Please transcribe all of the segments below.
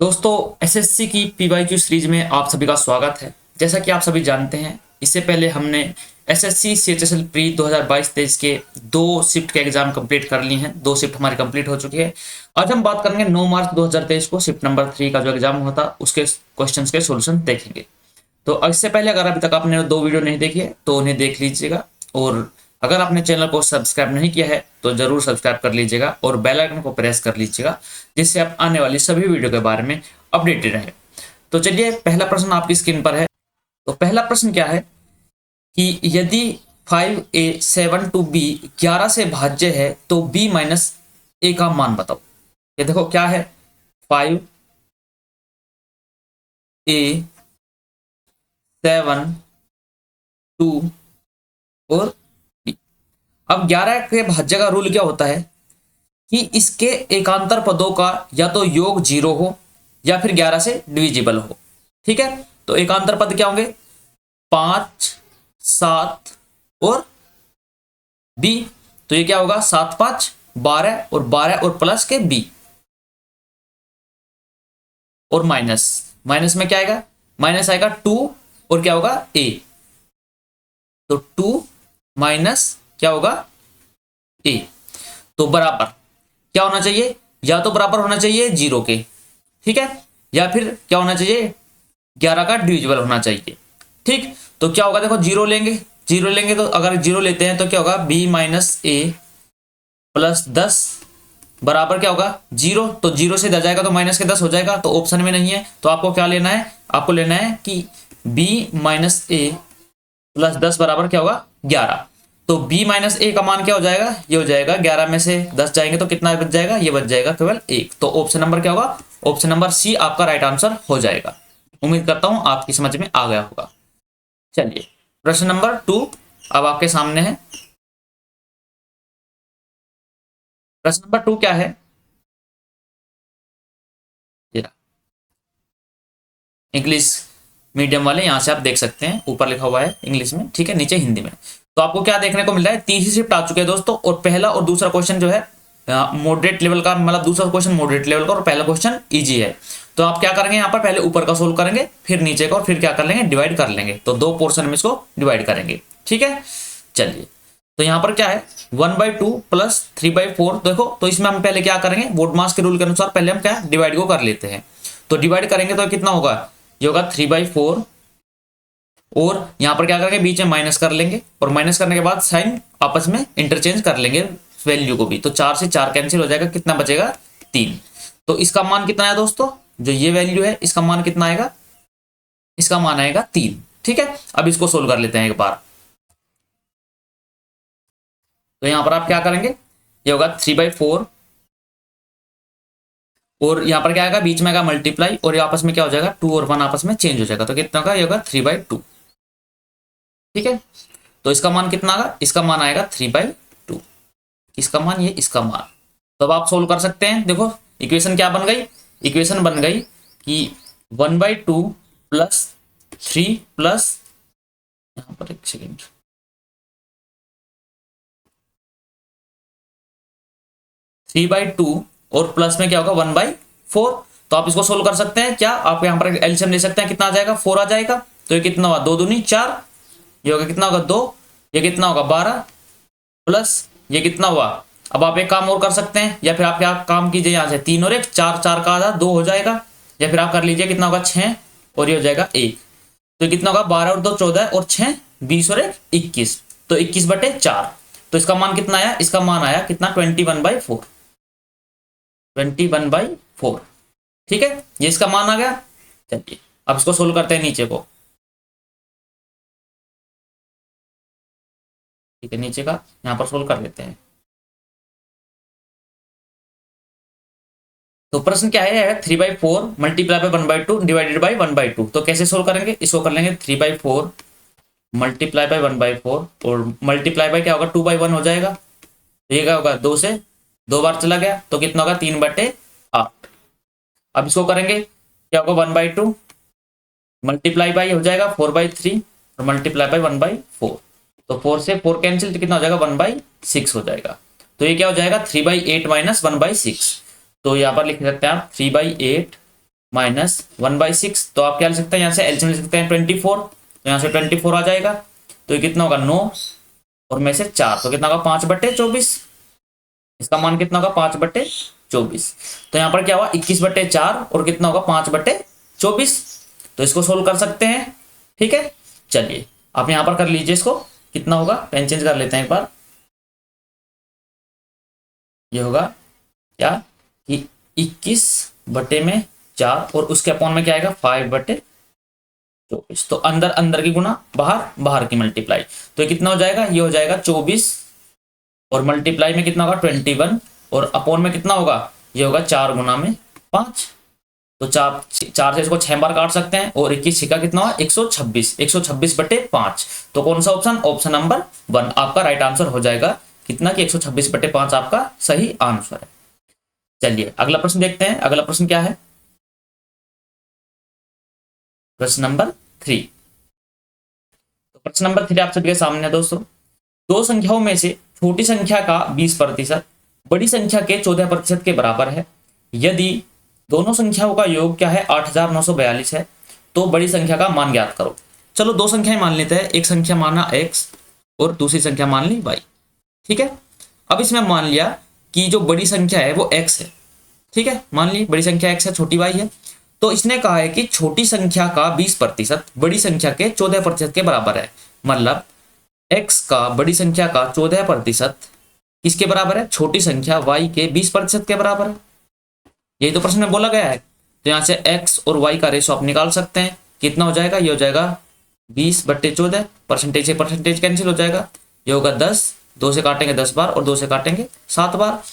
दोस्तों एसएससी की PYQ series में आप सभी का स्वागत है। जैसा कि आप सभी जानते हैं, इससे पहले हमने एसएससी सीएचएसएल प्री 2022-23 के दो शिफ्ट के एग्जाम कंप्लीट कर लिए हैं। दो शिफ्ट हमारी कंप्लीट हो चुकी है। आज हम बात करेंगे 9 मार्च 2023 को शिफ्ट नंबर 3 का जो एग्जाम हुआ था उसके क्वेश्चंस के सॉल्यूशन देखेंगे। तो इससे पहले अगर अभी तक आपने दो वीडियो नहीं देखी है तो उन्हें देख लीजिएगा, और अगर आपने चैनल को सब्सक्राइब नहीं किया है तो जरूर सब्सक्राइब कर लीजिएगा और बेल आइकन को प्रेस कर लीजिएगा, जिससे आप आने वाली सभी वीडियो के बारे में अपडेटेड रहें। तो चलिए, पहला प्रश्न आपकी स्क्रीन पर है। तो पहला प्रश्न क्या है कि यदि 5a 7 to b 11 से भाज्य है तो b माइनस a का मान बताओ। ये देखो क्या है, 5a 7 2 और b। अब 11 के भाज्य का रूल क्या होता है कि इसके एकांतर पदों का या तो योग 0 हो या फिर 11 से डिविजिबल हो। ठीक है, तो एकांतर पद क्या होंगे, 5 7 और b। तो ये क्या होगा, 7 5 12 और 12 और प्लस के b और माइनस में क्या आएगा, माइनस आएगा 2 और क्या होगा a। तो 2 माइनस क्या होगा a। तो बराबर क्या होना चाहिए, या तो बराबर होना चाहिए 0 के, ठीक है, या फिर क्या होना चाहिए 11 का डिविजिबल होना चाहिए। ठीक, तो क्या होगा, देखो 0 लेंगे तो अगर 0 लेते हैं तो क्या होगा, b माइनस a प्लस 10 बराबर क्या होगा 0। तो 0 से 10 जाएगा तो माइनस के 10 हो जाएगा, तो ऑप्शन में नहीं है। तो आपको क्या लेना है, आपको लेना है कि b माइनस a प्लस 10 बराबर क्या होगा 11। तो b माइनस a का मान क्या हो जाएगा, ये हो जाएगा 11 में से 10 जाएंगे तो कितना बच जाएगा, ये बच जाएगा केवल 1। तो ऑप्शन नंबर क्या होगा, ऑप्शन नंबर सी आपका राइट आंसर हो जाएगा। उम्मीद करता हूं आपकी समझ में आ गया होगा। चलिए, प्रश्न नंबर 2 अब आपके सामने है। प्रश्न नंबर 2 क्या है, इंग्लिश मीडियम वाले यहां से आप देख सकते हैं, ऊपर लिखा हुआ है इंग्लिश में, ठीक है, नीचे हिंदी में। तो आपको क्या देखने को मिल रहा है, तीसरी शिफ्ट आ चुके हैं दोस्तों, और पहला और दूसरा क्वेश्चन जो है मॉडरेट लेवल का, मतलब दूसरा क्वेश्चन मॉडरेट लेवल का और पहला क्वेश्चन इजी है। तो आप क्या करेंगे, यहाँ पर पहले ऊपर का सोल्व करेंगे, फिर नीचे का, और फिर क्या कर लेंगे, डिवाइड कर लेंगे। तो दो पोर्शन में इसको डिवाइड करेंगे, ठीक है। चलिए, तो यहाँ पर क्या है, 1/2 प्लस 3/4। देखो, तो इसमें हम पहले क्या करेंगे, वोडमास के रूल के अनुसार पहले हम क्या डिवाइड को कर लेते हैं। तो डिवाइड करेंगे तो कितना होगा, ये होगा 3/4, और यहां पर क्या करेंगे, बीच में माइनस कर लेंगे, और माइनस करने के बाद साइन आपस में इंटरचेंज कर लेंगे वैल्यू को भी। तो 4 से 4 कैंसिल हो जाएगा, कितना बचेगा 3। तो इसका मान कितना है दोस्तों, जो ये वैल्यू है इसका मान कितना आएगा, इसका मान आएगा 3। ठीक है, अब इसको सोल्व कर लेते हैं एक बार। तो यहां पर आप क्या करेंगे, ये होगा 3/4, और यहाँ पर क्या आएगा, बीच में आएगा मल्टीप्लाई, और ये आपस में क्या हो जाएगा, 2 और 1 आपस में चेंज हो जाएगा। तो कितना का, ये होगा 3/2। ठीक है, तो इसका मान कितना आएगा, इसका मान आएगा 3/2। इसका मान, ये इसका मान। तो अब आप सोल्व कर सकते हैं। देखो इक्वेशन क्या बन गई, इक्वेशन बन गई कि 1/2 प्लस 3 प्लस, यहाँ पर एक सेकेंड, 3/2 और प्लस में क्या होगा 1/4। तो आप इसको सोल्व कर सकते हैं। क्या आप यहाँ पर एलसीएम ले सकते हैं, कितना आ जाएगा, 4 आ जाएगा। तो ये कितना हुआ, 2 दूनी 4, ये होगा कितना होगा 2, ये कितना होगा 12, प्लस ये कितना हुआ। अब आप एक काम और कर सकते हैं, या फिर आप क्या काम कीजिए, यहाँ से 3 और 1 4, 4 का आधा 2 हो जाएगा, या फिर आप कर लीजिए कितना होगा 6 और ये हो जाएगा 1। तो कितना होगा 12 और 2 14 और 6 20 और 1 21। तो 21/4। तो इसका मान कितना आया, इसका मान आया कितना 21/4, 21/4। ठीक है, ये इसका मान आ गया। चलिए, अब इसको सोल्व करते हैं नीचे को। ठीक है, नीचे का यहां पर सोल्व कर लेते हैं। तो प्रश्न क्या है, 3/4 मल्टीप्लाई बाय 1/2 डिवाइडेड बाय 1/2। तो कैसे सोल्व करेंगे, इसको कर लेंगे 3/4 मल्टीप्लाई बाय 1/4, और मल्टीप्लाई बाय क्या होगा 2/1 हो जाएगा। ये क्या होगा, 2 से 2 बार चला गया, तो कितना होगा 3/8। अब इसको करेंगे, क्या होगा 1/2 मल्टीप्लाई बाय हो जाएगा 4/3 और मल्टीप्लाई बाय 1/4। तो 4 से 4 कैंसिल, तो कितना हो जाएगा 1/6 हो जाएगा। तो ये क्या हो जाएगा 3/8 माइनस 1/6। तो यहाँ पर लिख सकते हैं आप 3/8 माइनस 1/6। तो आप क्या लिख सकते हैं, यहाँ से एलसीएम लिख सकते हैं 24, तो यहाँ से 24 आ जाएगा। तो ये कितना होगा 9 और में से 4, तो कितना होगा 5/24। इसका मान कितना होगा 5/24। तो यहाँ पर क्या हुआ 21/4 और कितना होगा 5/24। तो इसको सोल्व कर सकते हैं। ठीक है, चलिए आप यहाँ पर कर लीजिए इसको, कितना होगा, पेन चेंज कर लेते हैं एक बार। ये होगा क्या कि 21/4 और उसके अपॉन में क्या आएगा 5/24। तो अंदर अंदर की गुना, बाहर बाहर की मल्टीप्लाई। तो ये कितना हो जाएगा, ये हो जाएगा 24 और मल्टीप्लाई में कितना होगा 21 और अपॉन में कितना होगा, ये होगा 4 गुना में 5। तो 4 से इसको 6 बार काट सकते हैं और 21 छिका कितना हुआ 126, 126/5। तो कौन सा ऑप्शन, ऑप्शन नंबर 1 आपका राइट आंसर हो जाएगा। कितना कि 126/5 आपका सही आंसर है। चलिए अगला प्रश्न देखते हैं। अगला प्रश्न क्या है, प्रश्न नंबर 3। तो प्रश्न नंबर 3 आप सभी के सामने है दोस्तों। दो संख्याओं में से छोटी संख्या का 20% बड़ी संख्या के 14% के बराबर है। यदि दोनों संख्याओं का योग क्या है 8942 है, तो बड़ी संख्या का मान ज्ञात करो। चलो दो संख्याएं मान लेते हैं, एक संख्या माना x और दूसरी संख्या मान ली y। ठीक है, अब इसमें मान लिया कि जो बड़ी संख्या है वो x है। ठीक है, मान ली बड़ी संख्या x है, छोटी y है। तो इसने कहा है कि छोटी संख्या का 20% बड़ी संख्या के 14% के बराबर है। मतलब x का बड़ी संख्या का 14% किसके बराबर है, छोटी संख्या y के 20% के बराबर है। यही तो प्रश्न में बोला गया है। तो यहाँ से x और y का रेशो आप निकाल सकते हैं। कितना हो जाएगा, ये हो जाएगा 20/14, परसेंटेज से परसेंटेज कैंसिल हो जाएगा। ये होगा 10, 2 से काटेंगे 10 बार और 2 से काटेंगे 7 बार।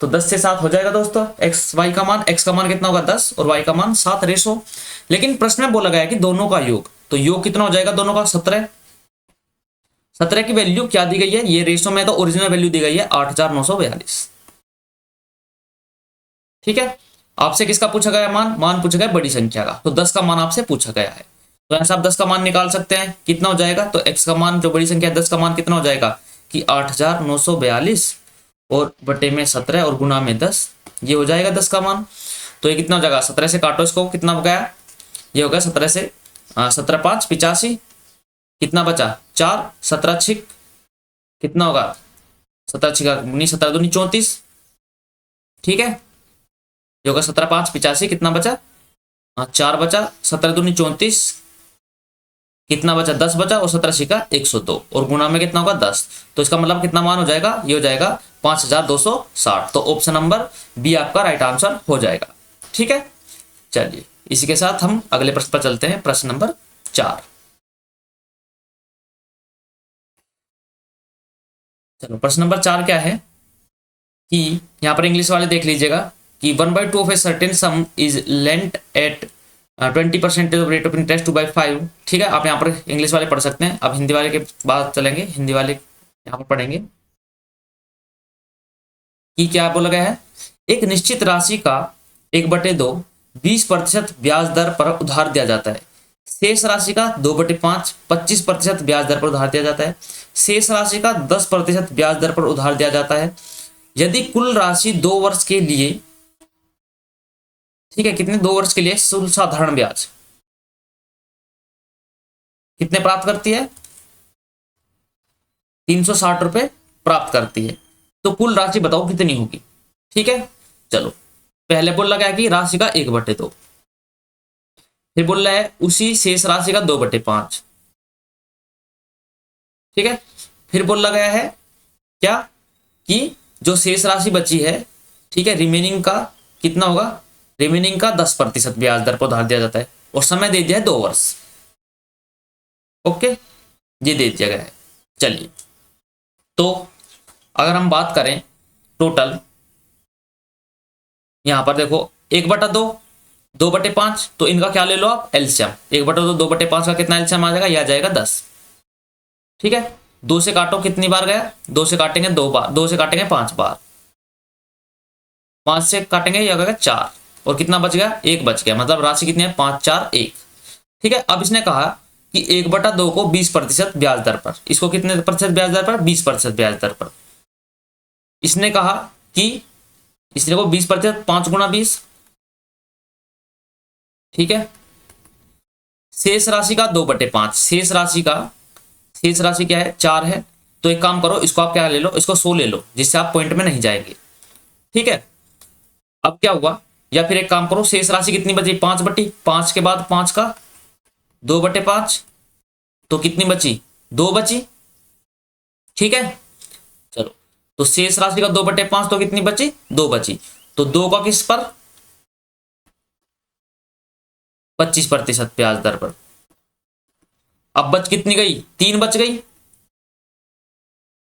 तो 10 से 7 हो जाएगा दोस्तों x y का मान। x का मान कितना होगा 10 और y का मान 7 रेशो। लेकिन प्रश्न में बोला गया है कि दोनों का योग, तो योग कितना हो जाएगा दोनों का 17। 17 की वैल्यू क्या दी गई है, ये रेशो में तो ओरिजिनल वैल्यू दी गई है 8942। ठीक है, आपसे किसका पूछा गया मान, मान पूछा गया बड़ी संख्या का। तो 10 का मान आपसे पूछा गया है। तो ऐसा आप 10 का मान निकाल सकते हैं। कितना हो जाएगा, तो x का मान जो बड़ी संख्या है 10 का मान कितना हो जाएगा कि 8942 और बटे में 17 और गुना में 10, ये हो जाएगा 10 का मान। तो ये कितना हो जाएगा, 17 से काटो इसको, कितना हो गया, ये होगा 17 से 17 5 85, कितना बचा 4, 17 6 कितना होगा 17 6 17 दूनी 34। ठीक है, ये होगा 17 5 85, कितना बचा 4 बचा, 17 दूनी 34 कितना बचा 10 बचा और 17 छिका 102 और गुना में कितना होगा 10। तो इसका मतलब कितना मान हो जाएगा, ये हो जाएगा 5260। तो ऑप्शन नंबर बी आपका राइट आंसर हो जाएगा। ठीक है, चलिए इसी के साथ हम अगले प्रश्न पर चलते हैं, प्रश्न नंबर 4। चलो प्रश्न नंबर 4 क्या है कि यहाँ पर इंग्लिश वाले देख लीजिएगा कि 1/2 of a certain sum is lent at 20% of rate of interest 2/5। ठीक है, आप यहाँ पर इंग्लिश वाले पढ़ सकते हैं। अब हिंदी वाले के बाद चलेंगे, हिंदी वाले यहाँ पर पढ़ेंगे कि क्या बोला गया है। एक निश्चित राशि का 1/2 20% ब्याज दर पर उधार दिया जाता है। शेष राशि का 2/5 25% ब्याज दर पर उधार दिया जाता है। शेष राशि का 10% ब्याज दर पर उधार दिया जाता है। यदि कुल राशि 2 वर्ष के लिए, ठीक है, कितने 2 वर्ष के लिए शुद्ध साधारण ब्याज कितने प्राप्त करती है 360 रुपए प्राप्त करती है। तो कुल राशि बताओ कितनी होगी। ठीक है, चलो पहले बोल रहा है कि राशि का 1/2, फिर बोल रहा है उसी शेष राशि का 2/5। ठीक है, फिर बोला गया है क्या कि जो शेष राशि बची है, ठीक है, रिमेनिंग का कितना होगा, रिमेनिंग का 10% ब्याज दर पर उधार दिया जाता है और समय दे दिया है 2 वर्ष। ओके, ये दे दिया गया है। चलिए तो अगर हम बात करें टोटल, यहां पर देखो 1/2 2/5, तो इनका क्या ले लो आप एलसीएम। 1/2 2/5 का कितना एलसीएम आ जाएगा, यह आ जाएगा 10। ठीक है, 2 से काटो कितनी बार गया, 2 से काटेंगे 2 बार, 2 से काटेंगे 5 बार, 5 से काटेंगे यह होगा 4 और कितना बच गया 1 बच गया। मतलब राशि कितनी है 5 4 1। ठीक है, अब इसने कहा कि 1/2 को 20% ब्याज दर पर, इसको कितने प्रतिशत ब्याज दर पर 20% ब्याज दर पर। इसने कहा कि इसने को 20% 5 गुना 20 ठीक है। शेष राशि का 2/5, शेष राशि क्या है, 4 है। तो एक काम करो, इसको आप क्या ले लो, इसको 100 ले लो, जिससे आप पॉइंट में नहीं जाएंगे। ठीक है। अब क्या हुआ, या फिर एक काम करो, शेष राशि कितनी बची, 5/5 के बाद 5 का 2/5, तो कितनी बची, 2 बची। ठीक है। चलो, तो शेष राशि का 2/5 तो कितनी बची, 2 बची। तो 2 का किस पर, 25% ब्याज दर पर। अब बच कितनी गई, 3 बच गई।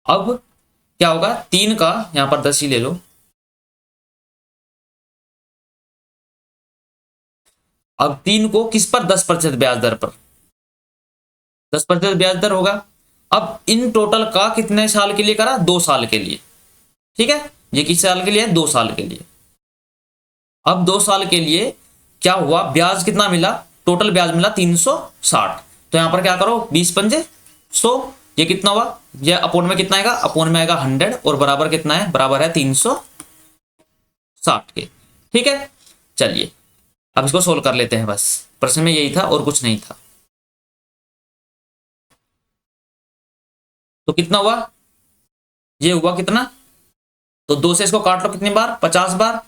अब क्या होगा, 3 का यहां पर 10 ही ले लो। अब 3 को किस पर, 10% ब्याज दर पर, 10% ब्याज दर होगा। अब इन टोटल का कितने साल के लिए करा, 2 साल के लिए। ठीक है। ये किस साल के लिए है, 2 साल के लिए। अब 2 साल के लिए क्या हुआ, ब्याज कितना मिला, टोटल ब्याज मिला 360। तो यहां पर क्या करो, 20×5 100, ये कितना हुआ, ये अपोन में कितना आएगा, अपोन में आएगा 100, और बराबर कितना है, बराबर है 360 के। ठीक है। चलिए अब इसको सोल्व कर लेते हैं, बस प्रश्न में यही था और कुछ नहीं था। तो कितना हुआ, ये हुआ कितना, तो 2 से इसको काट लो कितनी बार, 50 बार,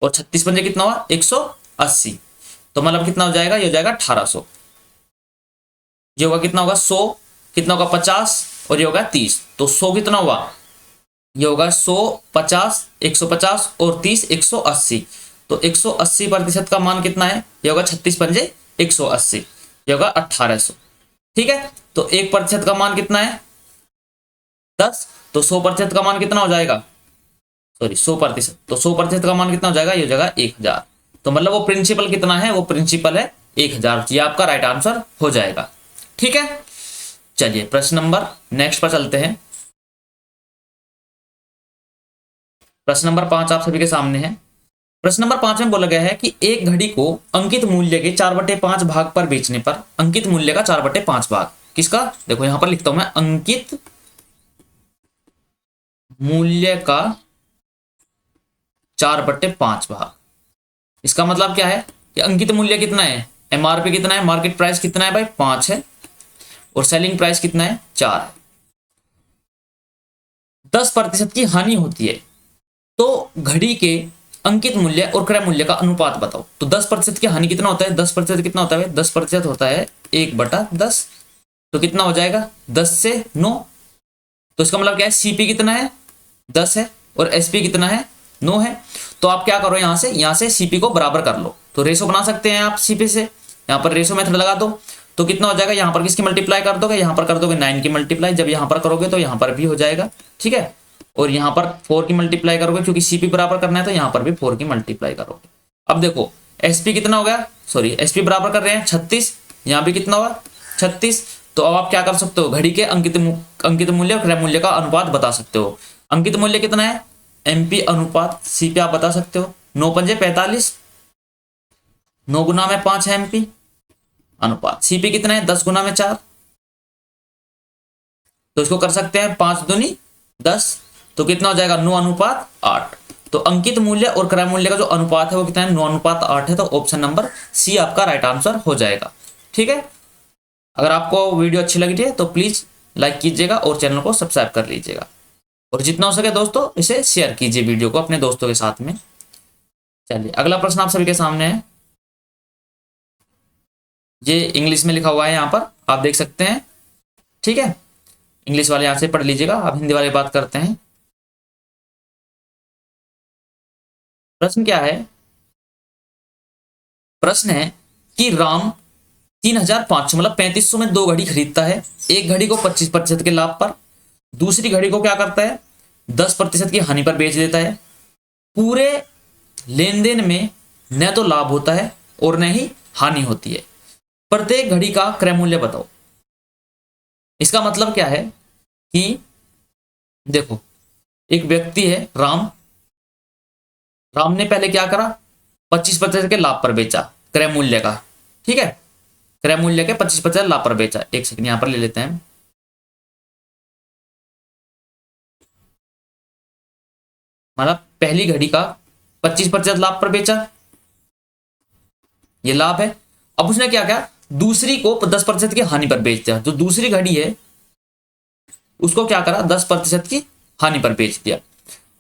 और 36×5 कितना हुआ, 180। तो मतलब कितना हो जाएगा, ये हो जाएगा 1800। ये होगा कितना होगा, 100, कितना होगा 50, और ये होगा 30। तो 100 कितना हुआ, ये होगा 100, 50, 150 और 30, 180। तो 180% का मान कितना है, ये होगा 36×5 180, ये होगा 1800। ठीक है। तो 1% का मान कितना है, 10। तो 100% का मान कितना हो जाएगा, सॉरी 100%, तो 100% का मान कितना हो जाएगा, ये हो जाएगा 1000। तो मतलब वो प्रिंसिपल कितना है, वो प्रिंसिपल है 1000। ये आपका राइट आंसर हो जाएगा। ठीक है। चलिए प्रश्न नंबर नेक्स्ट पर चलते हैं। प्रश्न नंबर 5 आप सभी के सामने है। प्रश्न नंबर 5 में बोला गया है कि एक घड़ी को अंकित मूल्य के 4/5 भाग पर बेचने पर, अंकित मूल्य का 4/5 भाग किसका, देखो यहां पर लिखता हूं मैं, अंकित मूल्य का 4/5 भाग। इसका मतलब क्या है कि अंकित मूल्य कितना है, एमआरपी कितना है, मार्केट प्राइस कितना है भाई, 5 है, और सेलिंग प्राइस कितना है, 4 है। 10% की हानि होती है, तो घड़ी के अंकित मूल्य और क्रय मूल्य का अनुपात बताओ। तो 10% की हानि कितना होता है, 10% कितना होता है, 10% होता है 1/10। तो कितना हो जाएगा, 10 से 9। तो इसका मतलब क्या है, सीपी कितना है, 10 है, और एसपी कितना है, 9 है। तो आप क्या करो, यहां से सीपी को बराबर कर लो। तो रेशो बना सकते हैं आप सीपी से, यहां पर रेशो मेथड लगा दो। तो कितना हो जाएगा, यहां पर किसकी मल्टीप्लाई कर दोगे, यहां पर कर दोगे 9 की मल्टीप्लाई। जब यहां पर करोगे तो यहां पर भी हो जाएगा। ठीक है। और यहां पर 4 की मल्टीप्लाई करोगे, क्योंकि सीपी बराबर करना है, तो यहां पर भी 4 की मल्टीप्लाई करोगे। अब देखो एसपी कितना हो गया, सॉरी एसपी बराबर कर रहे हैं 36, यहां भी कितना हुआ 36। तो अब आप क्या कर सकते हो, घड़ी के अंकित मूल्य और क्रय मूल्य का अनुपात बता सकते हो। अंकित मूल्य कितना है, एमपी अनुपात सीपी आप बता सकते हो, 9×5 45, 9×5 है एमपी अनुपात, सीपी कितना है 10×4। तो इसको कर सकते हैं 5×2 10। तो कितना हो जाएगा, 9:8। तो अंकित मूल्य और क्रय मूल्य का जो अनुपात है वो कितना है, 9:8 है। तो ऑप्शन नंबर सी आपका राइट आंसर हो जाएगा। ठीक है। अगर आपको वीडियो अच्छी लगी है तो प्लीज लाइक कीजिएगा और चैनल को सब्सक्राइब कर लीजिएगा, और जितना हो सके दोस्तों इसे शेयर कीजिए वीडियो को अपने दोस्तों के साथ में। चलिए अगला प्रश्न आप सभी के सामने है, ये इंग्लिश में लिखा हुआ है, यहाँ पर आप देख सकते हैं। ठीक है। इंग्लिश वाले यहां से पढ़ लीजिएगा, अब हिंदी वाले बात करते हैं। प्रश्न क्या है, प्रश्न है कि राम 3500 मतलब 3500 में 2 घड़ी खरीदता है। एक घड़ी को 25% के लाभ पर, दूसरी घड़ी को क्या करता है, 10% की हानि पर बेच देता है। पूरे लेन देन में न तो लाभ होता है और न ही हानि होती है। प्रत्येक घड़ी का क्रय मूल्य बताओ। इसका मतलब क्या है कि देखो एक व्यक्ति है राम, राम ने पहले क्या करा, 25% के लाभ पर बेचा, क्रय मूल्य का। ठीक है। क्रय मूल्य के 25% लाभ पर बेचा। एक सेकंड यहां पर ले लेते हैं। मतलब पहली घड़ी का 25% लाभ पर बेचा, ये लाभ है। अब उसने क्या किया, दूसरी को 10% की हानि पर बेच दिया। जो दूसरी घड़ी है उसको क्या करा, 10% की हानि पर बेच दिया।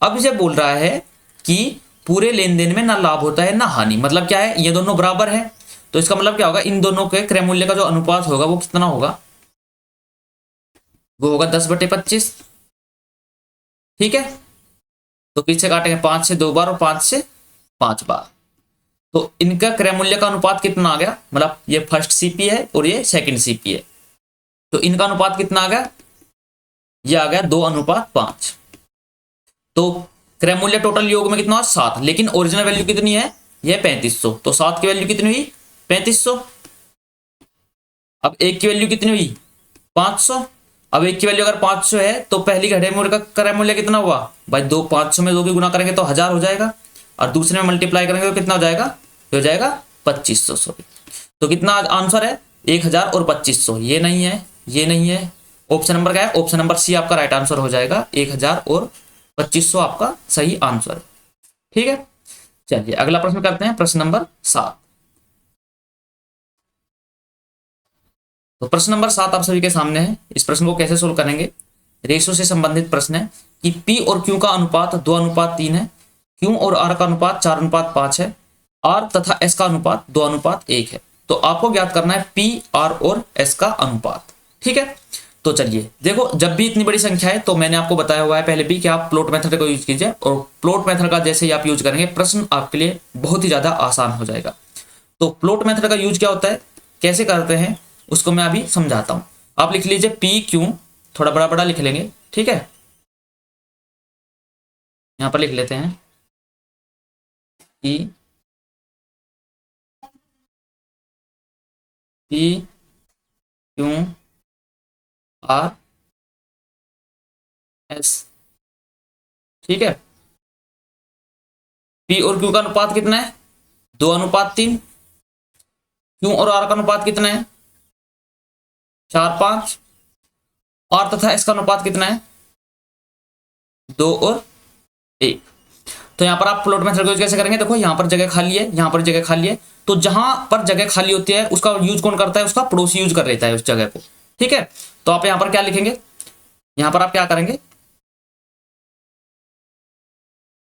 अब इसे बोल रहा है कि पूरे लेन देन में ना लाभ होता है ना हानि। मतलब क्या है, ये दोनों बराबर है, तो इसका मतलब क्या होगा, इन दोनों के क्रय मूल्य का जो अनुपात होगा वो कितना होगा, वो होगा 10/25। ठीक है, तो पीछे काटेंगे 5 से 2 बार और 5 से 5 बार, तो इनका क्रय मूल्य का अनुपात कितना आ गया, मतलब ये फर्स्ट सीपी है और ये सेकंड सीपी है, तो इनका अनुपात कितना आ गया, ये आ गया 2:5। तो क्रय मूल्य टोटल योग में कितना हुआ 7, लेकिन ओरिजिनल वैल्यू कितनी है, ये 3500, तो 7 की वैल्यू कितनी हुई 3500। अब एक की वैल्यू कितनी हुई 500। अब एक की वैल्यू अगर 500 है तो पहली घड़ी मूल्य का क्रय मूल्य कितना हुआ भाई, 500 में 2 की गुना करेंगे तो 1000 हो जाएगा, और दूसरे में मल्टीप्लाई करेंगे तो कितना हो जाएगा, हो जाएगा 2500। सॉरी, तो कितना आंसर है 1000 और 2500, ये नहीं है, ये नहीं है। ऑप्शन नंबर क्या है, ऑप्शन नंबर सी आपका राइट आंसर हो जाएगा, 1000 और 2500 आपका सही आंसर है। ठीक है, चलिए अगला प्रश्न करते हैं, प्रश्न नंबर 7। तो प्रश्न नंबर 7 आप सभी के सामने है। इस प्रश्न को कैसे सोल्व करेंगे, रेशो से संबंधित प्रश्न है कि P और Q का अनुपात 2:3 है, Q और R का अनुपात 4:5 है, R तथा S का अनुपात 2:1 है। तो आपको ज्ञात करना है P, R और S का अनुपात। ठीक है, तो चलिए देखो, जब भी इतनी बड़ी संख्या है तो मैंने आपको बताया हुआ है पहले भी कि आप प्लॉट मेथड को यूज कीजिए, और प्लॉट मेथड का जैसे ही आप यूज करेंगे प्रश्न आपके लिए बहुत ही ज्यादा आसान हो जाएगा। तो प्लॉट मेथड का यूज क्या होता है, कैसे करते हैं, उसको मैं अभी समझाता हूं। आप लिख लीजिए पी क्यू, थोड़ा बड़ा बड़ा लिख लेंगे। ठीक है, यहां पर लिख लेते हैं पी क्यू आर एस। ठीक है, पी और क्यू का अनुपात कितना है 2:3, क्यू और आर का अनुपात कितना है 4:5, और तथा इसका अनुपात कितना है 2:1। तो यहां पर आप प्लॉट मेथड यूज कैसे करेंगे, देखो यहां पर जगह खाली है, यहां पर जगह खाली है, तो जहां पर जगह खाली होती है उसका यूज कौन करता है, उसका पड़ोसी यूज कर लेता है उस जगह को। ठीक है, तो आप यहां पर क्या लिखेंगे, यहां पर आप क्या करेंगे,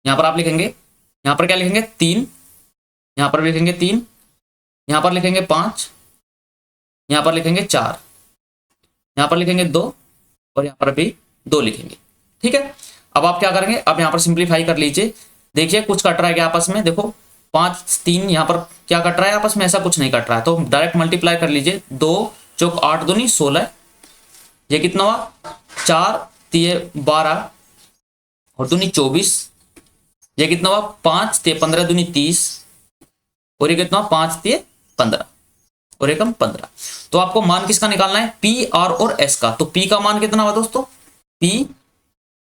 यहां पर आप लिखेंगे, यहां पर क्या लिखेंगे 3, यहां पर लिखेंगे 3, यहां पर लिखेंगे 5, यहां पर लिखेंगे 4, यहां पर लिखेंगे 2, और यहां पर भी 2 लिखेंगे। ठीक है, अब आप क्या करेंगे, अब यहां पर सिंप्लीफाई कर लीजिए। देखिए कुछ कट रहा है क्या आपस में, देखो 5 3 यहां पर क्या कट रहा है आपस में, ऐसा कुछ नहीं कट रहा है, तो डायरेक्ट मल्टीप्लाई कर लीजिए। 2 चौक 8 दूनी 16, ये कितना हुआ 4 3 12 और दूनी 24, ये कितना हुआ 5 3 15 दूनी 30, और ये कितना हुआ 5 3 15 और एकम 15। तो आपको मान किसका निकालना है, पी आर और एस का। तो पी का मान कितना हुआ दोस्तों, पी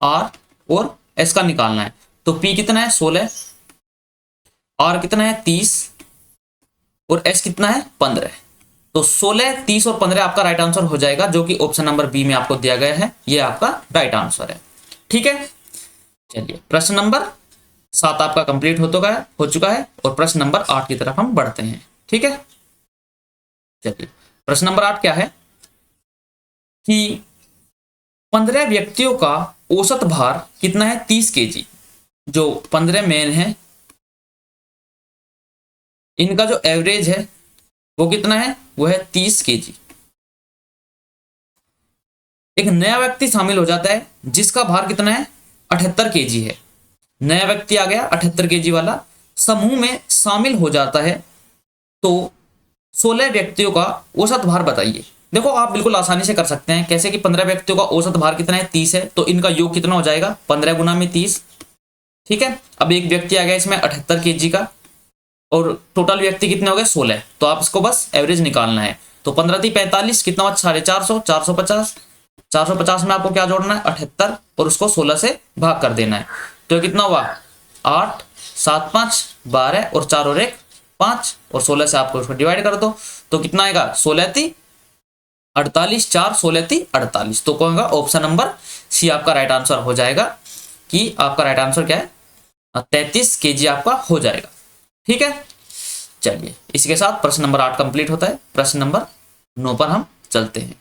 आर और एस का निकालना है। तो पी कितना है 16, आर कितना है 30, और एस कितना है 15। तो 16 30 और 15 आपका राइट आंसर हो जाएगा, जो कि ऑप्शन नंबर बी में आपको दिया गया है, ये आपका राइट आंसर है। ठीक है, चलिए प्रश्न नंबर 7 आपका कंप्लीट हो चुका है, और प्रश्न नंबर 8 की तरफ हम बढ़ते हैं। ठीक है, चलिए प्रश्न नंबर 8 क्या है कि 15 व्यक्तियों का औसत भार कितना है 30 केजी। जो 15 मैन है इनका जो एवरेज है वो कितना है, वो है 30 केजी। एक नया व्यक्ति शामिल हो जाता है जिसका भार कितना है 78 केजी है। नया व्यक्ति आ गया 78 केजी वाला, समूह में शामिल हो जाता है, तो 16 व्यक्तियों का औसत भार बताइए। देखो आप बिल्कुल आसानी से कर सकते हैं, कैसे कि 15 व्यक्तियों का औसत भार कितना है 30 है, तो इनका योग कितना हो जाएगा 15 गुना में 30। ठीक है, अब एक व्यक्ति आ गया इसमें 78 केजी का, और टोटल व्यक्ति कितने हो गए 16, तो आप इसको बस एवरेज निकालना है। तो 15 3 45, कितना हुआ 450, 450, 450 में आपको क्या जोड़ना है 78, और उसको 16 से भाग कर देना है। तो कितना हुआ 8 7 5 12, और 4 और 1 5, और 16 से आपको उसको डिवाइड कर दो, तो कितना आएगा 16 3 48, 4 16 3 48। तो कौन ऑप्शन नंबर सी आपका राइट आंसर हो जाएगा, कि आपका राइट आंसर क्या है 33 केजी आपका हो जाएगा। ठीक है, चलिए इसी के साथ प्रश्न नंबर 8 कंप्लीट होता है। प्रश्न नंबर 9 पर हम चलते हैं।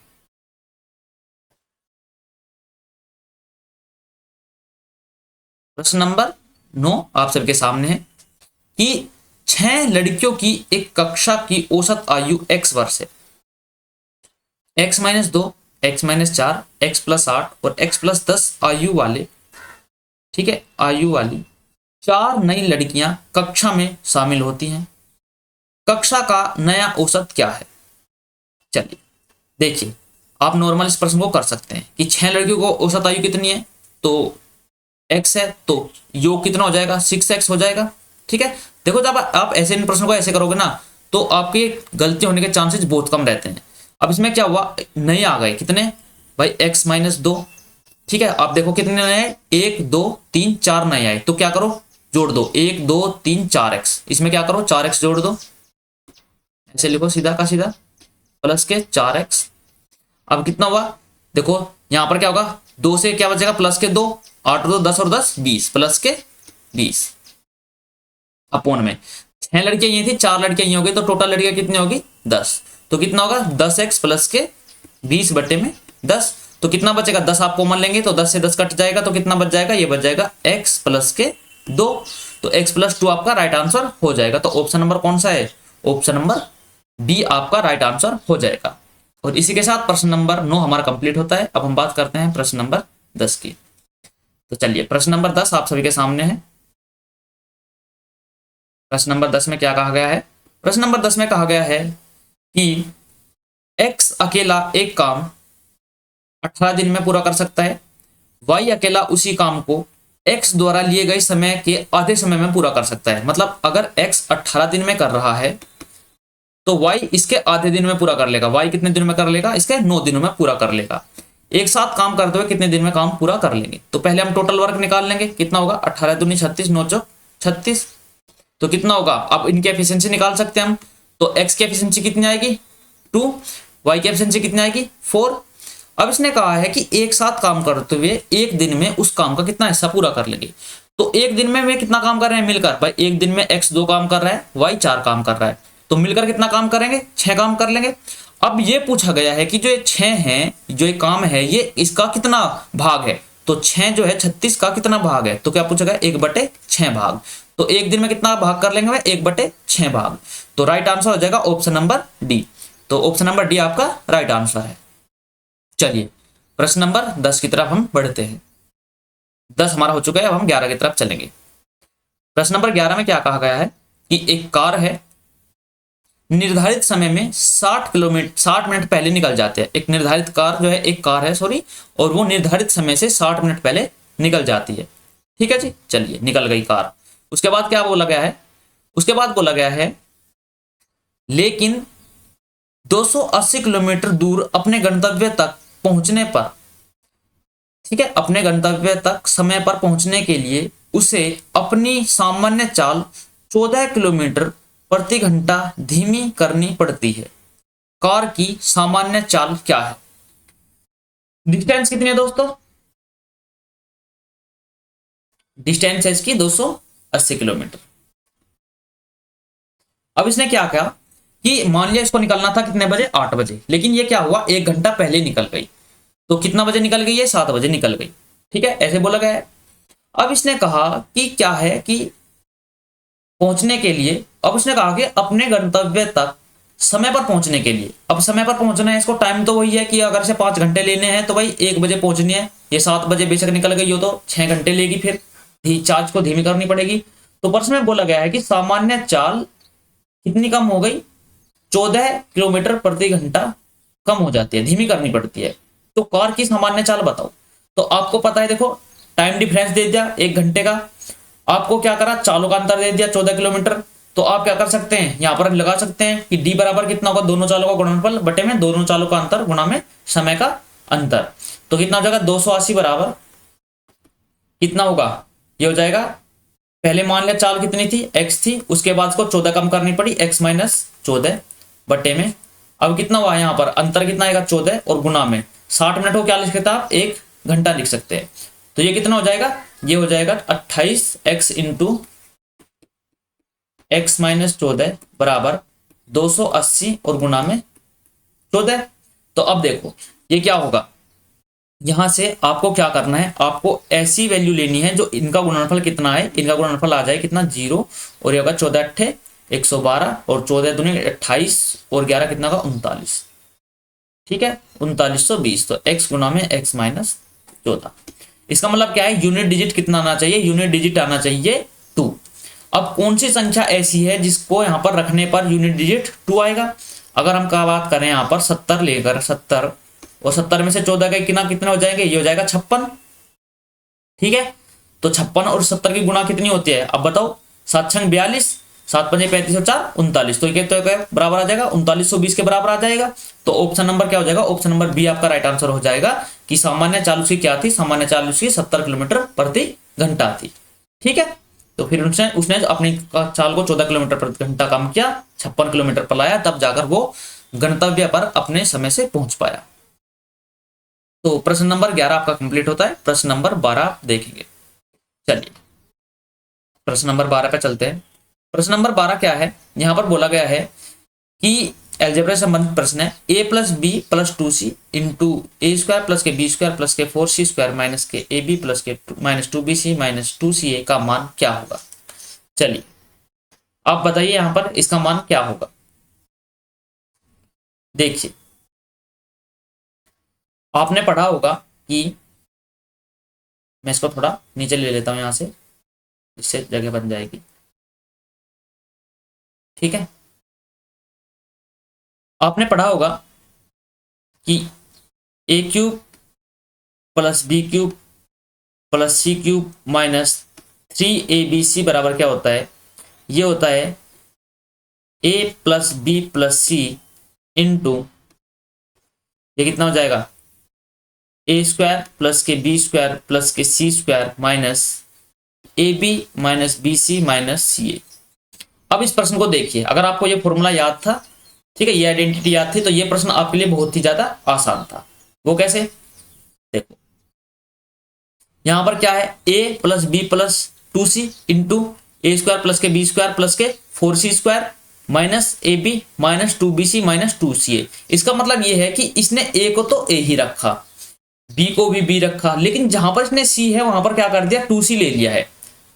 प्रश्न नंबर 9 आप सबके सामने है कि 6 लड़कियों की एक कक्षा की औसत आयु x वर्ष है। x-2, x-4, x+8 और x+10 आयु वाले, ठीक है, आयु वाली 4 नई लड़कियां कक्षा में शामिल होती हैं। कक्षा का नया औसत क्या है? चलिए देखिए, आप नॉर्मल इस प्रश्न को कर सकते हैं कि 6 लड़कियों को औसत आयु कितनी है, तो x है, तो योग कितना हो जाएगा, 6x हो जाएगा। ठीक है, देखो जब आप ऐसे इन प्रश्नों को ऐसे करोगे ना तो आपके गलती होने के चांसेस बहुत कम रहते हैं। अब इसमें क्या हुआ, नए आ गए कितने भाई, x-2। ठीक है, आप देखो कितने नए आए, 1 2 3 4 नए आए, तो क्या करो, जोड़ दो, 1 2 3 4x, इसमें क्या करो 4x जोड़ दो, ऐसे लिखो सीधा का सीधा, प्लस के 4x। अब कितना हुआ, देखो यहां पर क्या होगा, 2 से क्या बचेगा, प्लस के 2, 8 2 10 और 10 20, प्लस के 20 अपोन में 6 लड़कियां ये थी, 4 लड़कियां ये होगी, तो टोटल लड़कियां कितनी होगी 10, तो कितना होगा 10x प्लस के 20 बटे में 10, तो कितना बचेगा, 10 आप कॉमन लेंगे तो 10 से 10 कट जाएगा, तो कितना बच जाएगा, ये बच जाएगा x प्लस के 2, तो x+2 आपका राइट आंसर हो जाएगा। तो ऑप्शन नंबर कौन सा है, ऑप्शन नंबर बी आपका राइट आंसर हो जाएगा। और इसी के साथ प्रश्न नंबर 9 हमारा कंप्लीट होता है। अब हम बात करते हैं प्रश्न नंबर 10 की। तो चलिए प्रश्न नंबर 10 आप सभी के सामने है। प्रश्न नंबर 10 में क्या कहा गया है, प्रश्न नंबर 10 में कहा गया है कि x अकेला एक काम 18 दिन में पूरा कर सकता है, y अकेला उसी काम को x द्वारा लिए गए समय के आधे समय में पूरा कर सकता है। मतलब अगर x 18 दिन में कर रहा है तो y इसके आधे दिन में पूरा कर लेगा। y कितने दिन में कर लेगा, इसके 9 दिनों में पूरा कर लेगा। एक साथ काम करते हुए कितने दिन में काम पूरा कर लेंगे, तो पहले हम टोटल वर्क निकाल लेंगे, कितना होगा 18 दूनी 36, 9 चौक 36, तो कितना होगा, अब इनकी एफिशिएंसी निकाल सकते हैं हम, तो x की एफिशिएंसी कितनी आएगी 2, y की एफिशिएंसी कितनी आएगी 4। अब इसने कहा है कि एक साथ काम करते हुए एक दिन में उस काम का कितना हिस्सा पूरा कर लेंगे। तो एक दिन में वे कितना काम कर रहे हैं मिलकर, भाई एक दिन में x 2 काम कर रहा है, y 4 काम कर रहा है, तो मिलकर कितना काम करेंगे 6 काम कर लेंगे। अब ये पूछा गया है कि जो ये 6 है, जो ये काम है, ये इसका कितना भाग है, तो 6 जो है 36 का कितना भाग है, तो क्या पूछा गया 1/6 भाग। तो एक दिन में कितना भाग कर लेंगे, 1/6 भाग। तो राइट आंसर हो जाएगा ऑप्शन नंबर डी। तो ऑप्शन नंबर डी आपका राइट आंसर है। चलिए प्रश्न नंबर 10 की तरफ हम बढ़ते हैं। 10 हमारा हो चुका है, अब हम 11 की तरफ चलेंगे। प्रश्न नंबर 11 में क्या कहा गया है कि एक कार है, निर्धारित समय में 60 मिनट पहले निकल जाते हैं। एक निर्धारित कार जो है, एक कार है सॉरी, और वो निर्धारित समय से 60 मिनट पहले निकल जाती है। ठीक है जी, चलिए निकल गई कार। उसके बाद क्या बोला गया है, उसके बाद बोला गया है लेकिन 280 किलोमीटर दूर अपने गंतव्य तक पहुंचने पर, ठीक है, अपने गंतव्य तक समय पर पहुंचने के लिए उसे अपनी सामान्य चाल 14 किलोमीटर प्रति घंटा धीमी करनी पड़ती है। कार की सामान्य चाल क्या है? डिस्टेंस कितनी है दोस्तों, डिस्टेंस है इसकी 280 किलोमीटर। अब इसने क्या किया कि मान लिया इसको निकलना था कितने बजे, 8 बजे, लेकिन ये क्या हुआ 1 घंटा पहले निकल गई। तो कितना बजे निकल गई है, 7 बजे निकल गई। ठीक है, ऐसे बोला गया है। अब इसने कहा कि क्या है कि पहुंचने के लिए, अब उसने कहा कि अपने गंतव्य तक समय पर पहुंचने के लिए, अब समय पर पहुंचना है, इसको टाइम तो वही है कि अगर से 5 घंटे लेने हैं तो भाई 1 बजे पहुंचनी है, ये 7 बजे बेशक निकल गई हो तो 6 घंटे लेगी, फिर चार्ज को धीमी करनी पड़ेगी। तो प्रश्न में बोला गया है कि सामान्य चाल कितनी कम हो गई, 14 किलोमीटर प्रति घंटा कम हो जाती है, धीमी करनी पड़ती है। तो कार की सामान्य चाल बताओ। तो आपको पता है, देखो टाइम डिफरेंस दे दिया 1 घंटे का, आपको क्या करा, चालों का अंतर दे दिया 14 किलोमीटर। तो आप क्या कर सकते हैं, यहां पर लगा सकते हैं कि d बराबर कितना होगा, दोनों चालों का गुणनफल बटे में दोनों चालों का अंतर गुणा में समय का अंतर। तो कितना हो जाएगा 280 बराबर कितना होगा, ये हो जाएगा, पहले मान लिया चाल कितनी थी x थी, उसके बाद इसको 14 कम करनी पड़ी, x - 14 बटे में, अब कितना हुआ यहाँ पर अंतर कितना आएगा 14 और गुणा में 60 मिनट को क्या लिख सकते हैं आप, 1 घंटा लिख सकते हैं। तो ये कितना हो जाएगा, ये हो जाएगा 28x इंटू x माइनस 14 बराबर 280 और गुना में 14। तो अब देखो ये क्या होगा, यहां से आपको क्या करना है, आपको ऐसी वैल्यू लेनी है जो इनका गुणनफल कितना है, इनका गुणनफल आ जाए कितना 0, और ये होगा 14 अट्ठे 112 और 14 दूनी 28 और 11 कितना का 39, ठीक है 3920। तो x गुना में x माइनस 14, इसका मतलब क्या है, यूनिट डिजिट कितना आना चाहिए, यूनिट डिजिट आना चाहिए 2। अब कौन सी संख्या ऐसी है जिसको यहाँ पर रखने पर यूनिट डिजिट 2 आएगा, अगर हम क्या बात करें यहाँ पर 70 लेकर 70 और 70 में से 14 का कितना हो जाएंगे, ये हो जाएगा 56, ठीक है। तो 56 और 70 की गुणा कितनी होती है, अब बताओ, 7 छंग 42, 7 पंजे 35 और 4 39, तो ये तो बराबर आ जाएगा 3920 के बराबर आ जाएगा। तो ऑप्शन नंबर क्या हो जाएगा, ऑप्शन नंबर बी आपका राइट आंसर हो जाएगा कि सामान्य चाल उसकी क्या थी, सामान्य चाल उसकी 70 किलोमीटर प्रति घंटा थी, ठीक है। तो फिर उसने अपनी चाल को 14 किलोमीटर प्रति घंटा कम किया, 56 किलोमीटर पर लाया, तब जाकर वो गंतव्य पर अपने समय से पहुंच पाया। तो प्रश्न नंबर 11 आपका कंप्लीट होता है। प्रश्न नंबर 12 आप देखेंगे। चलिए प्रश्न नंबर 12 पे चलते हैं। प्रश्न नंबर 12 क्या है, यहां पर बोला गया है कि अलजेब्रा से संबंधित प्रश्न है, a plus B plus 2c into A square plus के बी स्क्वायर प्लस के 4c स्क्वायर माइनस के ए बी प्लस के माइनस 2bc माइनस 2ca का मान क्या होगा। चलिए आप बताइए यहां पर इसका मान क्या होगा। देखिए आपने पढ़ा होगा कि, मैं इसको थोड़ा नीचे ले लेता हूं यहां से, इससे जगह बन जाएगी, ठीक है। आपने पढ़ा होगा कि A cube plus B cube plus C cube minus 3abc बराबर क्या होता है, ये होता है a plus B plus C into, ये कितना हो जाएगा, ए स्क्वायर प्लस के बी स्क्वायर प्लस के C square minus A B minus B C minus C A. अब इस प्रश्न को देखिए, अगर आपको ये फॉर्मूला याद था, ठीक है, ये आइडेंटिटी याद थी, तो ये प्रश्न आपके लिए बहुत ही ज्यादा आसान था। वो कैसे, देखो यहां पर क्या है, a plus B plus 2c into A square plus के बी स्क्वायर प्लस के 4c square minus A B minus 2bc minus 2ca। इसका मतलब ये है कि इसने a को तो a ही रखा, b को भी b रखा, लेकिन जहां पर इसने c है वहां पर क्या कर दिया, 2c ले लिया है,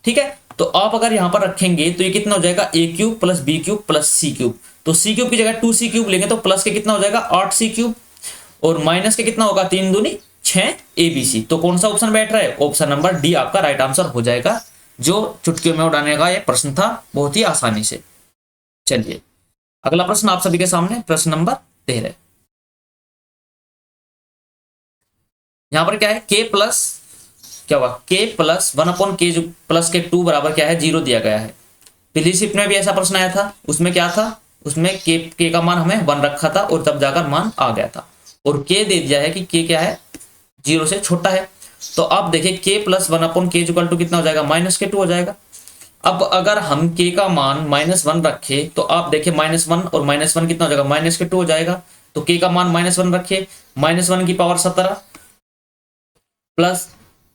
ठीक है। तो आप अगर यहां पर रखेंगे तो ये कितना हो जाएगा, a cube plus B cube plus C cube, तो सी क्यूब की जगह 2c क्यूब लेंगे तो प्लस के कितना हो जाएगा 8c क्यूब, और माइनस के कितना होगा 3 दूनी 6 abc। तो कौन सा ऑप्शन बैठ रहा है, ऑप्शन नंबर डी आपका राइट आंसर हो जाएगा, जो चुटकियों में उड़ाने का ये प्रश्न था बहुत ही आसानी से। चलिए अगला प्रश्न आप सभी के सामने, प्रश्न नंबर 13। यहां पर क्या है, k प्लस क्या हुआ, k प्लस 1/k प्लस के 2 बराबर क्या है 0 दिया गया है। पिछली शिफ्ट में भी ऐसा प्रश्न आया था, उसमें क्या था, उसमें k का मान हमें 1 रखा था और तब जाकर मान आ गया था, और k दे दिया है कि k क्या है 0 से छोटा है। तो अब देखिए k plus 1/k equal to कितना हो जाएगा, -2 हो जाएगा। अब अगर हम k का मान -1 रखे तो आप देखिए -1 और -1 कितना हो जाएगा, -2 हो जाएगा। तो k का मान -1 रखे, -1 की पावर 17 प्लस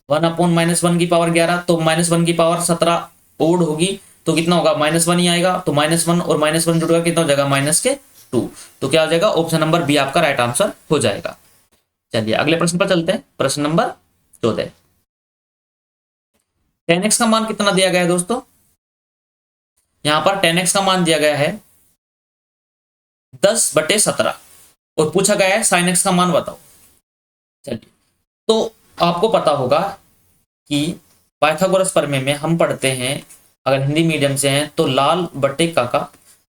1/-1 की पावर 11, तो -1 की पावर 17 ओड होगी तो कितना होगा, -1 ही आएगा। तो -1 और -1 जुड़ेगा कितना हो जाएगा, -2। तो क्या हो जाएगा, ऑप्शन नंबर बी आपका राइट आंसर हो जाएगा। चलिए अगले प्रश्न पर चलते हैं, प्रश्न नंबर 14। 10x का मान कितना दिया गया है दोस्तों, यहां पर 10x का मान दिया गया है 10/17 और पूछा गया है sin x का मान बताओ। चलिए तो आपको पता होगा कि पाइथागोरस प्रमेय में हम पढ़ते हैं, अगर हिंदी मीडियम से हैं तो लाल बट्टे काका,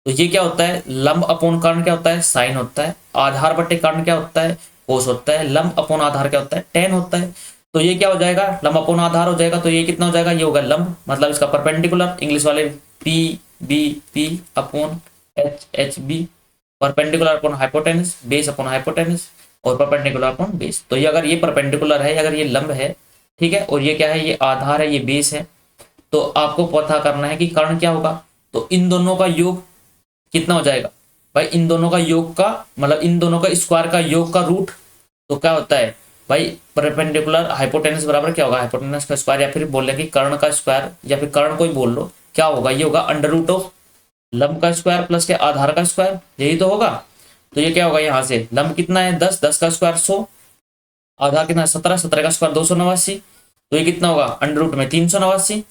तो ये क्या होता है, लंब अपोन कर्ण क्या होता है, साइन होता है। आधार बट्टे कर्ण क्या होता है, कोस होता है। लंब अपोन आधार क्या होता है, टेन होता है। तो ये क्या हो जाएगा, लंब अपोन आधार हो जाएगा, तो ये कितना हो जाएगा, ये होगा लंब, मतलब इसका परपेंडिकुलर, इंग्लिश वाले P B P upon H H B, perpendicular upon hypotenuse, base upon hypotenuse और परपेंडिकुलर अपॉन बेस। तो ये अगर ये परपेंडिकुलर है, अगर ये लंब है, ठीक है, और ये क्या है, ये आधार है, ये बेस है, तो आपको पता करना है कि कर्ण क्या होगा। तो इन दोनों का योग कितना हो जाएगा भाई, इन दोनों का योग का मतलब इन दोनों का स्क्वायर का योग का रूट, तो क्या होता है भाई, परपेंडिकुलर हाइपोटेनस बराबर क्या होगा, हाइपोटेनस का स्क्वायर, या फिर बोल रहे कि कर्ण का स्क्वायर, या फिर कर्ण को ही बोल लो, क्या होगा, ये होगा √(2 लंब का स्क्वायर प्लस के आधार का स्क्वायर, यही तो होगा। तो ये क्या होगा, यहाँ से लंब कितना है 10, 10 का स्क्वायर 100, आधार कितना है 17, 17 का स्क्वायर 289, तो ये कितना होगा अंडर रूट में 389।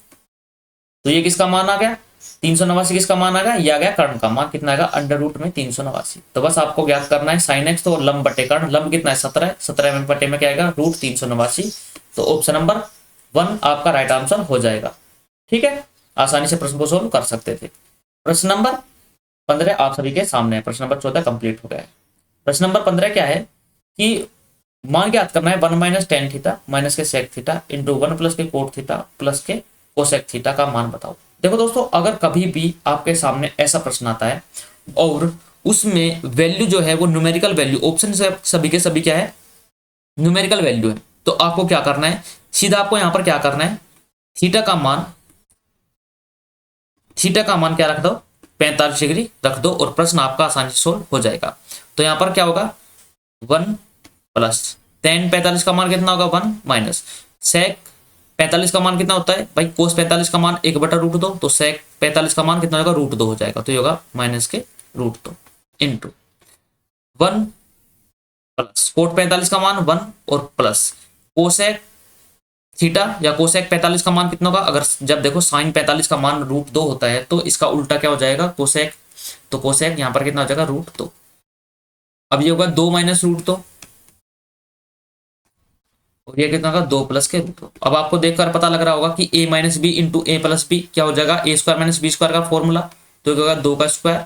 तो ये किसका मान आ गया, 389 किसका मान आ गया, ये आ गया कर्ण का मान, कितना आएगा अंडर रूट में 389। तो बस आपको ज्ञात करना है साइन एक्स, तो लंब बटे कर्ण, लंब कितना है 17, 17 में बटे में क्या आएगा रूट 389। तो ऑप्शन नंबर 1 आपका राइट आंसर हो जाएगा। ठीक है, आसानी से प्रश्न को सोल्व कर सकते थे। प्रश्न नंबर 15 आप सभी के सामने है, प्रश्न नंबर 14 कंप्लीट हो गया है। प्रश्न नंबर 15 क्या है कि मान ज्ञात करना है 1 माइनस टेन थीटा माइनस के सेक थीटा इंटू 1 प्लस के कोट थीटा प्लस के कोसेक थीटा का मान बताओ। देखो दोस्तों, अगर कभी भी आपके सामने ऐसा प्रश्न आता है और उसमें वैल्यू जो है वो न्यूमेरिकल वैल्यू, ऑप्शन से सभी के सभी क्या है न्यूमेरिकल वैल्यू है, तो आपको क्या करना है, सीधा आपको यहां पर क्या करना है, थीटा का मान क्या रख दो 45 डिग्री रख दो और प्रश्न आपका आसानी से सोल्व हो जाएगा। तो यहां पर क्या होगा 1 प्लस टेन 45 का मान कितना होगा 1 माइनस सेक 45 का मान कितना होता है भाई, कोस 45 का मान 1/√2, तो सेक 45 का मान कितना होगा √2 हो जाएगा, तो ये होगा माइनस के √2 इंटू 1 प्लस कोट 45 का मान 1 और प्लस कोसेक थीटा या कोसेक 45 का मान कितना होगा, अगर जब देखो साइन 45 का मान √2 होता है तो इसका उल्टा क्या हो जाएगा कोसेक, तो कोसेक यहाँ पर कितना हो जाएगा √2। अब ये होगा 2 माइनस √2 और ये कितना होगा 2 प्लस के √2। अब आपको देखकर पता लग रहा होगा कि a minus B into A plus B क्या हो जाएगा, A square minus B square का फॉर्मूला, तो क्या होगा 2 का स्क्वायर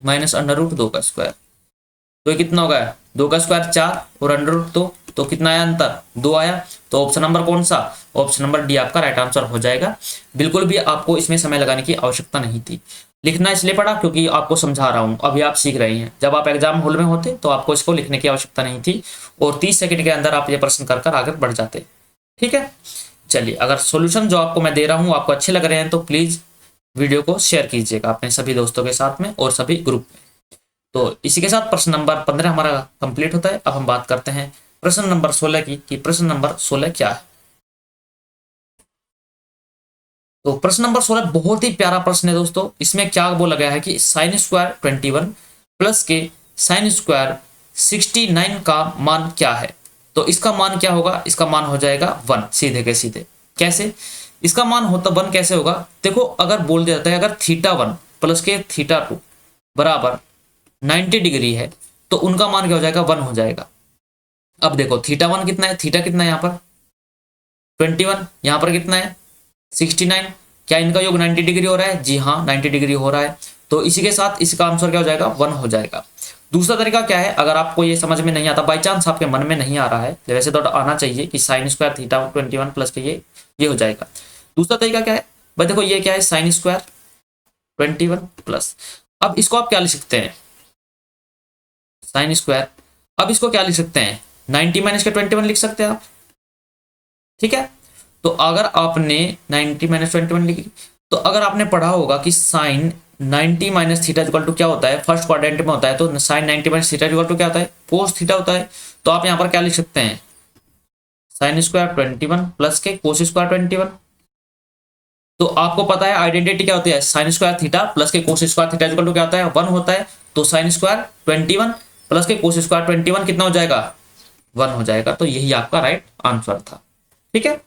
माइनस अंडर रूट 2 का स्क्वायर, तो ये कितना होगा 2 का स्क्वायर 4 और अंडर रूट 2, तो कितना आया अंतर 2 आया। तो ऑप्शन नंबर कौन सा, ऑप्शन नंबर डी आपका राइट आंसर हो जाएगा। बिल्कुल भी आपको इसमें समय लगाने की आवश्यकता नहीं थी, लिखना इसलिए पड़ा क्योंकि आपको समझा रहा हूं, अभी आप सीख रहे हैं, जब आप एग्जाम हॉल में होते तो आपको इसको लिखने की आवश्यकता नहीं थी और 30 सेकंड के अंदर आप ये प्रश्न कर आगे बढ़ जाते। ठीक है, चलिए, अगर सॉल्यूशन जो आपको मैं दे रहा हूं आपको अच्छे लग रहे हैं तो प्लीज वीडियो को शेयर कीजिएगा अपने सभी दोस्तों के साथ में और सभी ग्रुप में। तो इसी के साथ प्रश्न नंबर 15 हमारा कंप्लीट होता है। अब हम बात करते हैं प्रश्न नंबर 16 की, कि प्रश्न नंबर 16 क्या है। तो प्रश्न नंबर 16 बहुत ही प्यारा प्रश्न है दोस्तों। इसमें क्या बोला गया है कि साइन स्क्वायर 21 प्लस के साइन स्क्वायर 69 का मान क्या है। तो इसका मान क्या होगा, इसका मान हो जाएगा 1, सीधे के सीधे। कैसे इसका मान होता 1 कैसे होगा, देखो अगर बोल दिया जाता है अगर θ1 प्लस के θ2 बराबर 90 डिग्री है तो उनका मान क्या हो जाएगा 1 हो जाएगा। अब देखो θ1 कितना है, थीटा कितना है यहाँ पर 21, यहाँ पर कितना है 69, क्या इनका योग 90 डिग्री हो रहा है, जी हाँ 90 डिग्री हो रहा है। तो इसी के साथ इसका आंसर क्या हो जाएगा 1 हो जाएगा। दूसरा तरीका क्या है, अगर आपको ये समझ में नहीं आता, बाई चांस आपके मन में नहीं आ रहा है, वैसे तो आना चाहिए कि साइन स्क्वायर θ21 प्लस के ये हो जाएगा। दूसरा तरीका क्या है भाई, देखो ये क्या है साइन स्क्वायर 21 प्लस, अब इसको आप क्या लिख सकते हैं साइन स्क्वायर, अब इसको क्या लिख सकते हैं 90 माइनस के 21 लिख सकते हैं आप। ठीक है, तो अगर आपने 90 माइनस 21 लिखी, तो अगर आपने पढ़ा होगा कि sine 90 minus theta equal to क्या होता है, फर्स्ट क्वाड्रेंट में होता है, तो sine 90 minus theta equal to क्या होता है कोस थीटा होता है। तो आप यहाँ पर क्या लिख सकते हैं साइन स्क्वायर 21 प्लस के कोस स्क्वायर 21। तो आपको पता है आइडेंटिटी क्या होती है, साइन स्क्वायर थीटा प्लस के cos square theta equal to क्या होता है 1 होता है। तो साइन स्क्वायर 21 प्लस के कोस स्क्वायर 21 कितना हो जाएगा 1 हो जाएगा। तो यही आपका राइट आंसर था। ठीक है,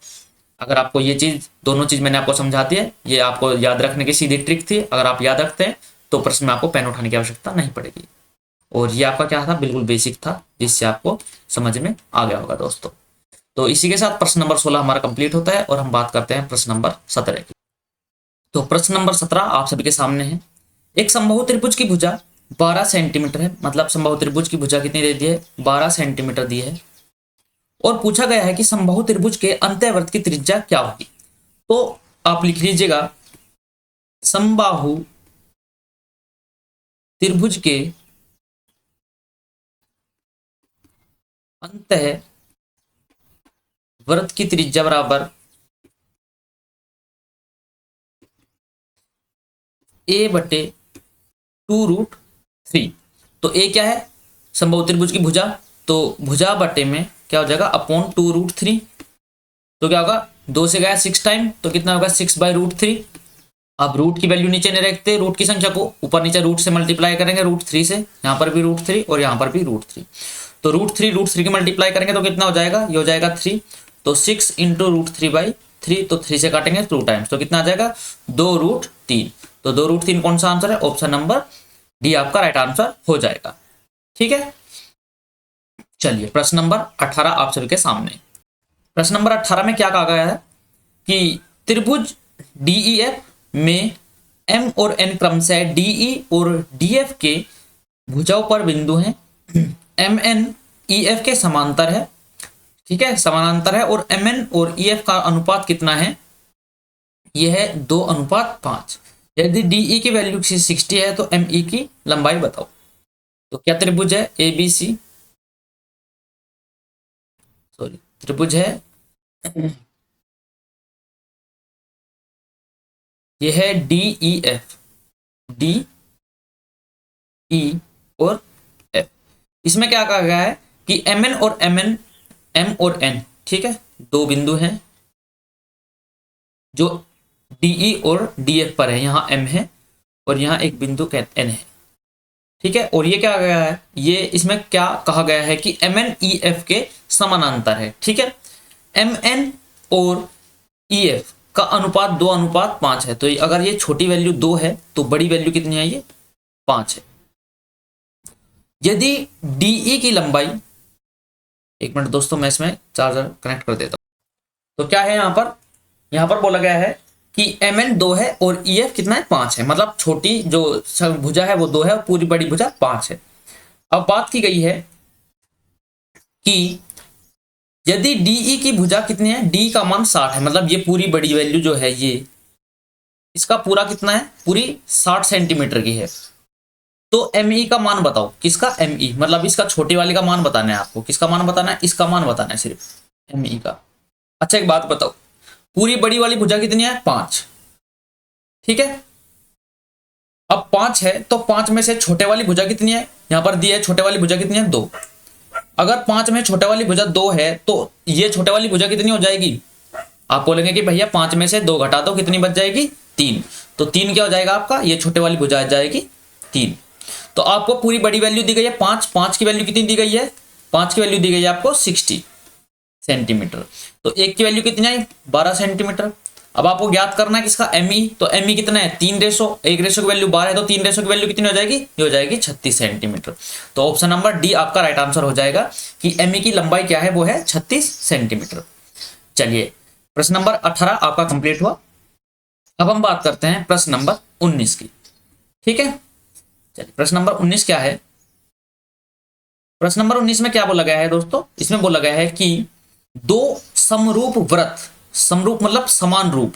अगर आपको ये चीज दोनों चीज मैंने आपको समझा दी है, ये आपको याद रखने की सीधी ट्रिक थी, अगर आप याद रखते हैं तो प्रश्न में आपको पेन उठाने की आवश्यकता नहीं पड़ेगी। और ये आपका क्या था बिल्कुल बेसिक था, जिससे आपको समझ में आ गया होगा दोस्तों। तो इसी के साथ प्रश्न नंबर 16 हमारा कंप्लीट होता है और हम बात करते हैं प्रश्न नंबर 17 की। तो प्रश्न नंबर 17 आप सभी के सामने है। एक समबाहु त्रिभुज की भुजा 12 सेंटीमीटर है, मतलब समबाहु त्रिभुज की भुजा कितनी दे दी है 12 सेंटीमीटर दी है, और पूछा गया है कि समबाहु त्रिभुज के अंतःवर्त की त्रिज्या क्या होगी। तो आप लिख लीजिएगा समबाहु त्रिभुज के अंतःवर्त की त्रिज्या बराबर a/2√3। तो a क्या है समबाहु त्रिभुज की भुजा, तो भुजा बटे में क्या हो जाएगा अपॉन 2√3। तो क्या होगा 2 से गया 6 टाइम, तो कितना होगा 6/√3 अब रूट की वैल्यू नीचे नहीं रखते, रूट की संख्या को ऊपर नीचे रूट से मल्टीप्लाई करेंगे, √3 से, यहाँ पर भी √3 और यहाँ पर भी √3। तो √3 की मल्टीप्लाई करेंगे तो कितना हो जाएगा, ये हो जाएगा 3। तो 6 इंटू √3/3, तो 3 से काटेंगे 2 टाइम्स, तो कितना आ जाएगा 2√3। तो 2√3 कौन सा आंसर है, ऑप्शन नंबर डी आपका राइट आंसर हो जाएगा। ठीक है, चलिए प्रश्न नंबर 18 आप सभी के सामने। प्रश्न नंबर 18 में क्या कहा गया है कि त्रिभुज DEF में M और N क्रम से DE और DF के भुजाओं पर बिंदु हैं। MN EF के समांतर है, ठीक है, समानांतर है, और MN और EF का अनुपात कितना है, यह है 2:5। यदि DE की वैल्यू 60 है तो ME की लंबाई बताओ। तो क्या त्रिभुज है ABC, सॉरी त्रिभुज है, यह है DEF, DE और F। इसमें क्या कहा गया है कि MN और MN, M और N, ठीक है, दो बिंदु हैं जो DE और DF पर है। यहाँ M है और यहाँ एक बिंदु N है, ठीक है। और ये क्या कहा गया है, ये इसमें क्या कहा गया है कि MN EF के समानांतर है, ठीक है। MN और EF का अनुपात 2:5 है। तो अगर ये छोटी वैल्यू 2 है तो बड़ी वैल्यू कितनी है, ये 5 है। यदि DE की लंबाई, एक मिनट दोस्तों मैं इसमें चार्जर कनेक्ट कर देता हूं। तो क्या है यहाँ पर बोला गया है कि MN 2 है और EF कितना है, 5 है। मतलब छोटी जो भुजा है वो 2 है और पूरी बड़ी भुजा 5 है। अब बात की गई है कि यदि DE की भुजा कितनी है, D का मान 60 है, मतलब ये पूरी बड़ी वैल्यू जो है ये इसका पूरा कितना है, पूरी 60 सेंटीमीटर की है। तो ME का मान बताओ, किसका, ME मतलब इसका छोटे वाले का मान बताना है आपको। किसका मान बताना है, इसका मान बताना है सिर्फ ME का। अच्छा एक बात बताओ, पूरी बड़ी वाली भुजा कितनी है, 5, ठीक है। अब 5 है तो 5 में से छोटे वाली भुजा कितनी है, यहां पर दी है छोटे वाली भुजा कितनी है, 2। अगर 5 में छोटे वाली भुजा 2 है तो ये छोटे वाली भुजा कितनी हो जाएगी, आप बोलेंगे कि भैया 5 में से 2 घटा दो, कितनी बच जाएगी, 3। तो 3 क्या हो जाएगा आपका, ये छोटे वाली भुजा आ जाएगी 3। तो आपको पूरी बड़ी वैल्यू दी गई है 5 की वैल्यू कितनी दी गई है, 5 की वैल्यू दी गई है आपको 60 सेंटीमीटर। तो 1 की वैल्यू कितनी है, 12 सेंटीमीटर। अब आपको ज्ञात करना है किसका, ME। तो ME कितना है, 1 रेशो की वैल्यू 12 है तो 3 रेशो की वैल्यू कितनी हो जाएगी, ये हो जाएगी 36 सेंटीमीटर। तो ऑप्शन नंबर डी आपका राइट आंसर हो जाएगा कि ME की लंबाई क्या है, वो है 36 सेंटीमीटर। चलिए प्रश्न नंबर 18 आपका कंप्लीट हुआ। अब हम बात करते हैं प्रश्न नंबर 19 की, ठीक है। चलिए प्रश्न नंबर 19 क्या है, प्रश्न नंबर 19 में क्या बोला गया है दोस्तों, इसमें बोला गया है कि दो समरूप वृत्त, समरूप मतलब समान रूप,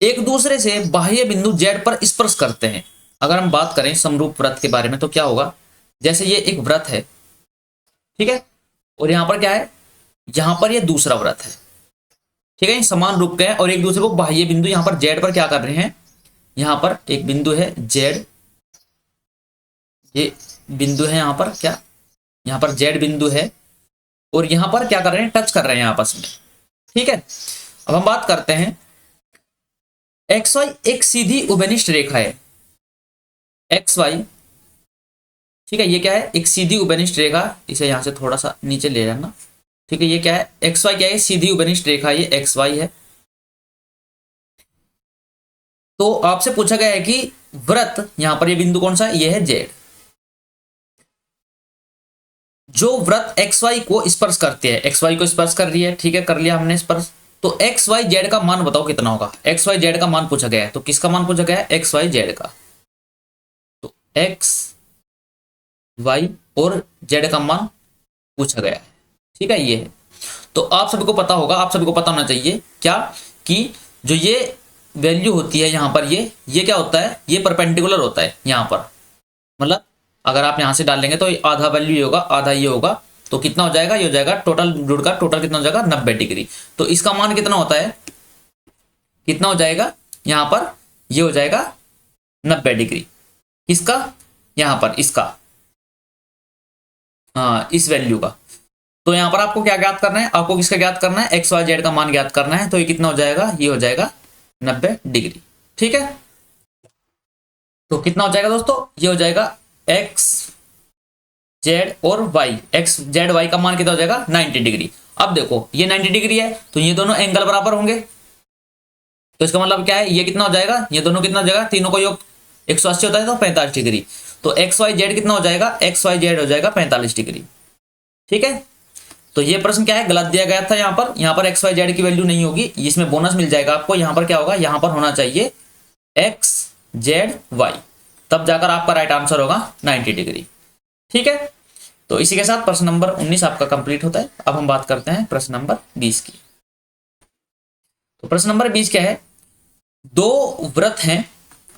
एक दूसरे से बाह्य बिंदु Z पर स्पर्श करते हैं। अगर हम बात करें समरूप वृत्त के बारे में तो क्या होगा, जैसे ये एक वृत्त है, ठीक है, और यहां पर क्या है, यहां पर ये दूसरा वृत्त है, ठीक है, समान रूप के हैं और एक दूसरे को बाह्य बिंदु यहां पर Z पर क्या कर रहे हैं, यहां पर एक बिंदु है Z, ये बिंदु है यहां पर क्या, यहां पर Z बिंदु है और यहां पर क्या कर रहे हैं, टच कर रहे हैं आपस में, ठीक है। अब हम बात करते हैं XY एक सीधी उभयनिष्ठ रेखा है, XY, ठीक है, ये क्या है, एक सीधी उभयनिष्ठ रेखा, इसे यहां से थोड़ा सा नीचे ले जाना, ठीक है। ये क्या है, XY क्या है, सीधी उभयनिष्ठ रेखा, ये XY है। तो आपसे पूछा गया है कि वृत्त, यहां पर ये बिंदु कौन सा है, ये है Z। जो वृत्त XY को स्पर्श करती है, XY को स्पर्श कर रही है, ठीक है, कर लिया हमने स्पर्श। तो XYZ का मान बताओ कितना होगा, XYZ का मान पूछा गया है। तो किसका मान पूछा गया है, XYZ का। तो XY और Z का मान पूछा गया है, ठीक है, ये है। तो आप सभी को पता होगा, आप सभी को पता होना चाहिए क्या, कि जो ये वैल्यू होती है यहाँ पर, ये क्या होता है, ये परपेंडिकुलर होता है यहाँ पर। मतलब अगर आप यहां से डालेंगे तो आधा वैल्यू ये होगा, आधा ये होगा, तो कितना हो जाएगा, ये हो जाएगा टोटल जुड़ का टोटल कितना हो जाएगा, 90 डिग्री। तो इसका मान कितना होता है, कितना हो जाएगा, यहां पर ये हो जाएगा 90 डिग्री। किसका, यहां पर इसका, हाँ इस वैल्यू का। तो यहां पर आपको क्या ज्ञात करना है, आपको किसका ज्ञात करना है, XYZ का मान ज्ञात करना है। तो ये कितना हो जाएगा, ये हो जाएगा 90 डिग्री, ठीक है। तो कितना हो जाएगा दोस्तों, ये हो जाएगा एक्स जेड और वाई, एक्स जेड वाई का मान कितना हो जाएगा 90 डिग्री। अब देखो ये 90 डिग्री है तो ये दोनों एंगल बराबर होंगे, तो इसका मतलब क्या है, ये कितना हो जाएगा, ये दोनों कितना हो जाएगा, तीनों को योग 180 होता है तो 45 डिग्री। तो एक्स वाई जेड कितना हो जाएगा, एक्स वाई जेड हो जाएगा 45 डिग्री। ठीक है, तो ये प्रश्न क्या है, गलत दिया गया था। यहाँ पर एक्स वाई जेड की वैल्यू नहीं होगी, इसमें बोनस मिल जाएगा आपको। यहाँ पर क्या होगा, यहाँ पर होना चाहिए एक्स जेड वाई, तब जाकर आपका राइट आंसर होगा 90 डिग्री। ठीक है, तो इसी के साथ प्रश्न नंबर 19 आपका कंप्लीट होता है। अब हम बात करते हैं प्रश्न नंबर 20 की। तो प्रश्न नंबर 20 क्या है, दो व्रत हैं,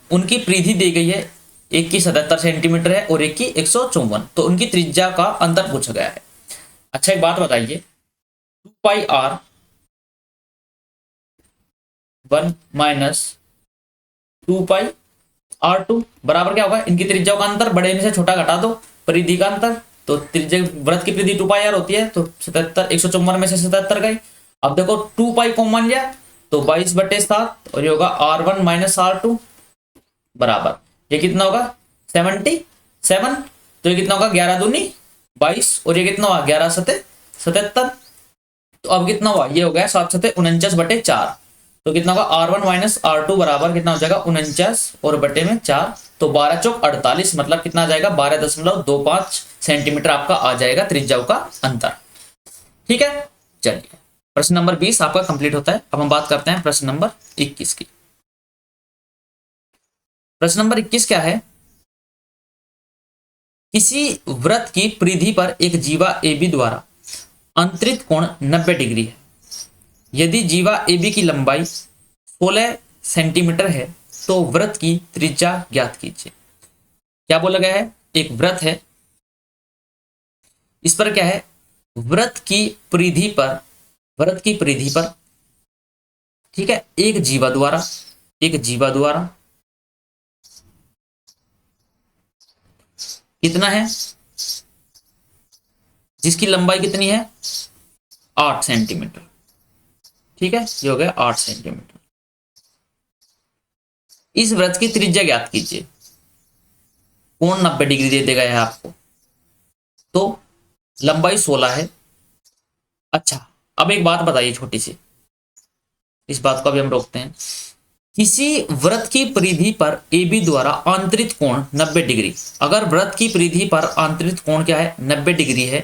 उनकी परिधि दी गई है, एक की 77 सेंटीमीटर है और एक की 154, तो उनकी त्रिज्या का अंतर पूछा गया है। अच्छा एक बात बताइए, 2 पाई आर 1 माइनस 2 पाई आर 2 बराबर क्या होगा, इनकी त्रिज्याओं का अंतर, बड़े में से छोटा घटा दो, परिधि का अंतर। तो त्रिज्या व्रत की परिधि 2 पाई आर होती है, तो 77 154 में से 77 गई। अब देखो 2 पाई कॉमन लिया तो 22/7 और ये होगा R1 माइनस R2 बराबर, ये कितना होगा 77, तो ये कितना होगा 11 दूनी 22 और ये कितना हुआ 11 सते 77। तो अब कितना हुआ, ये हो गया 7 सते 49/4, तो कितना होगा R1 माइनस R2 बराबर कितना हो जाएगा 49 और बटे में 4, तो 12 चौक 48, मतलब कितना आ जाएगा 12.25 सेंटीमीटर आपका आ जाएगा त्रिज्याओं का अंतर। ठीक है, चलिए प्रश्न नंबर 20 आपका कंप्लीट होता है। अब हम बात करते हैं प्रश्न नंबर 21 की। प्रश्न नंबर 21 क्या है, किसी वृत्त की परिधि पर एक जीवा AB द्वारा अंतरित कोण 90 डिग्री है। यदि जीवा AB की लंबाई 16 सेंटीमीटर है तो वृत्त की त्रिज्या ज्ञात कीजिए। क्या बोला गया है, एक वृत्त है, इस पर क्या है, वृत्त की परिधि पर ठीक है, एक जीवा द्वारा कितना है, जिसकी लंबाई कितनी है 8 सेंटीमीटर। ठीक है, ये हो गया 8 सेंटीमीटर। इस वृत्त की त्रिज्या ज्ञात कीजिए। कोण 90 डिग्री दे देगा है आपको, तो लंबाई 16 है। अच्छा अब एक बात बताइए छोटी सी, इस बात को अभी हम रोकते हैं। किसी वृत्त की परिधि पर AB द्वारा आंतरिक कोण 90 डिग्री, अगर वृत्त की परिधि पर आंतरिक कोण क्या है 90 डिग्री है,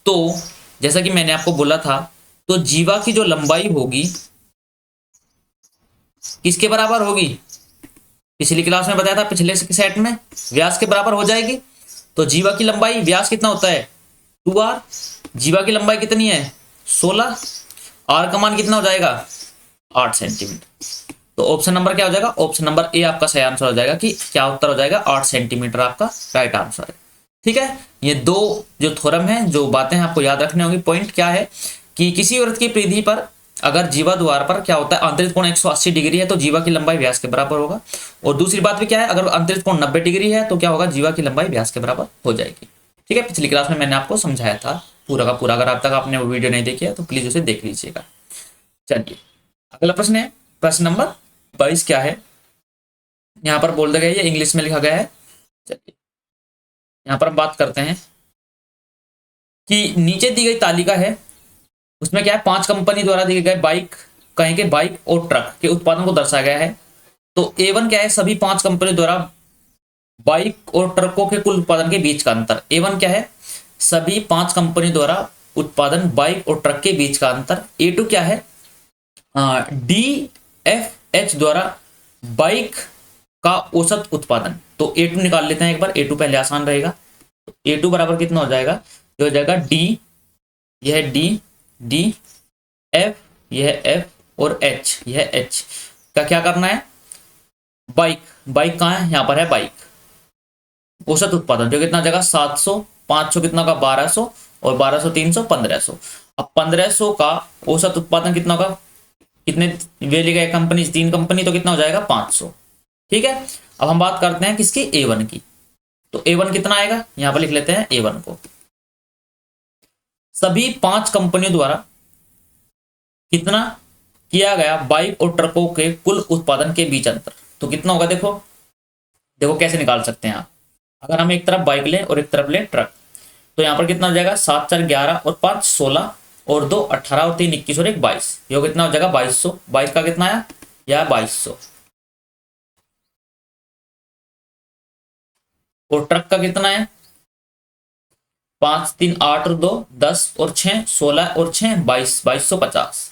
तो जैसा कि मैंने आपको बोला था, तो जीवा की जो लंबाई होगी किसके बराबर होगी, पिछली क्लास में बताया था, पिछले सेट में व्यास के बराबर हो जाएगी। तो जीवा की लंबाई, व्यास कितना होता है 2r, जीवा की लंबाई कितनी है 16, r का मान कितना हो जाएगा 8 सेंटीमीटर। तो ऑप्शन नंबर क्या हो जाएगा, ऑप्शन नंबर ए आपका सही आंसर हो जाएगा, कि क्या उत्तर हो जाएगा 8 सेंटीमीटर आपका राइट आंसर है। ठीक है, ये दो जो थ्योरम है, जो बातें आपको याद रखनी होगी। पॉइंट क्या है कि किसी वृत्त की परिधि पर अगर जीवा द्वार पर क्या होता है अंतरित कोण 180 डिग्री है तो जीवा की लंबाई व्यास के बराबर होगा। और दूसरी बात भी क्या है, अगर अंतरित कोण 90 डिग्री है तो क्या होगा, जीवा की लंबाई व्यास के बराबर हो जाएगी। ठीक है, पिछली क्लास में मैंने आपको समझाया था पूरा का पूरा, अगर अब तक आपने वो वीडियो नहीं देखी है तो प्लीज उसे देख लीजिएगा। चलिए अगला प्रश्न है, प्रश्न नंबर 22 क्या है, यहाँ पर बोल दिया गया है, इंग्लिश में लिखा गया है। चलिए यहाँ पर हम बात करते हैं कि नीचे दी गई तालिका है, उसमें क्या है 5 कंपनी द्वारा दिए गए बाइक, कहीं के बाइक और ट्रक के उत्पादन को दर्शाया गया है। तो A1 क्या है, सभी 5 कंपनी द्वारा बाइक और ट्रकों के कुल उत्पादन के बीच का अंतर। A1 क्या है, सभी 5 कंपनी द्वारा उत्पादन बाइक और ट्रक के बीच का अंतर। A2 क्या है, DFH द्वारा बाइक का औसत उत्पादन। तो A2 निकाल लेते हैं एक बार, A2 पहले आसान रहेगा। तो A2 बराबर कितना हो जाएगा, ये हो जाएगा D, यह D, D, F, यह F और H, यह H का क्या करना है, बाइक कहाँ है, यहाँ पर है बाइक, औसत उत्पादन जो कितना जाएगा 700, 500 कितना का 1200 और 1200 300 1500। अब 1500 का औसत उत्पादन कितना होगा, कितने वे ले गए कंपनी, 3 कंपनी, तो कितना हो जाएगा 500। ठीक है, अब हम बात करते हैं किसकी, A1 की। तो A1 कितना आएगा, यहां पर लिख लेते हैं A1 को, सभी 5 कंपनियों द्वारा कितना किया गया बाइक और ट्रकों के कुल उत्पादन के बीच अंतर। तो कितना होगा, देखो देखो कैसे निकाल सकते हैं आप। अगर हम एक तरफ बाइक लें और एक तरफ लें ट्रक, तो यहाँ पर कितना हो जाएगा, 7 4 11 और 5 16 और 2 18 और 3 21 और 1 22, ये कितना हो जाएगा 2200। बाइक का कितना आया, यह 2200। और ट्रक का कितना है, 5 3 8 और 2 10 और 6 16 और 6 22, 2250।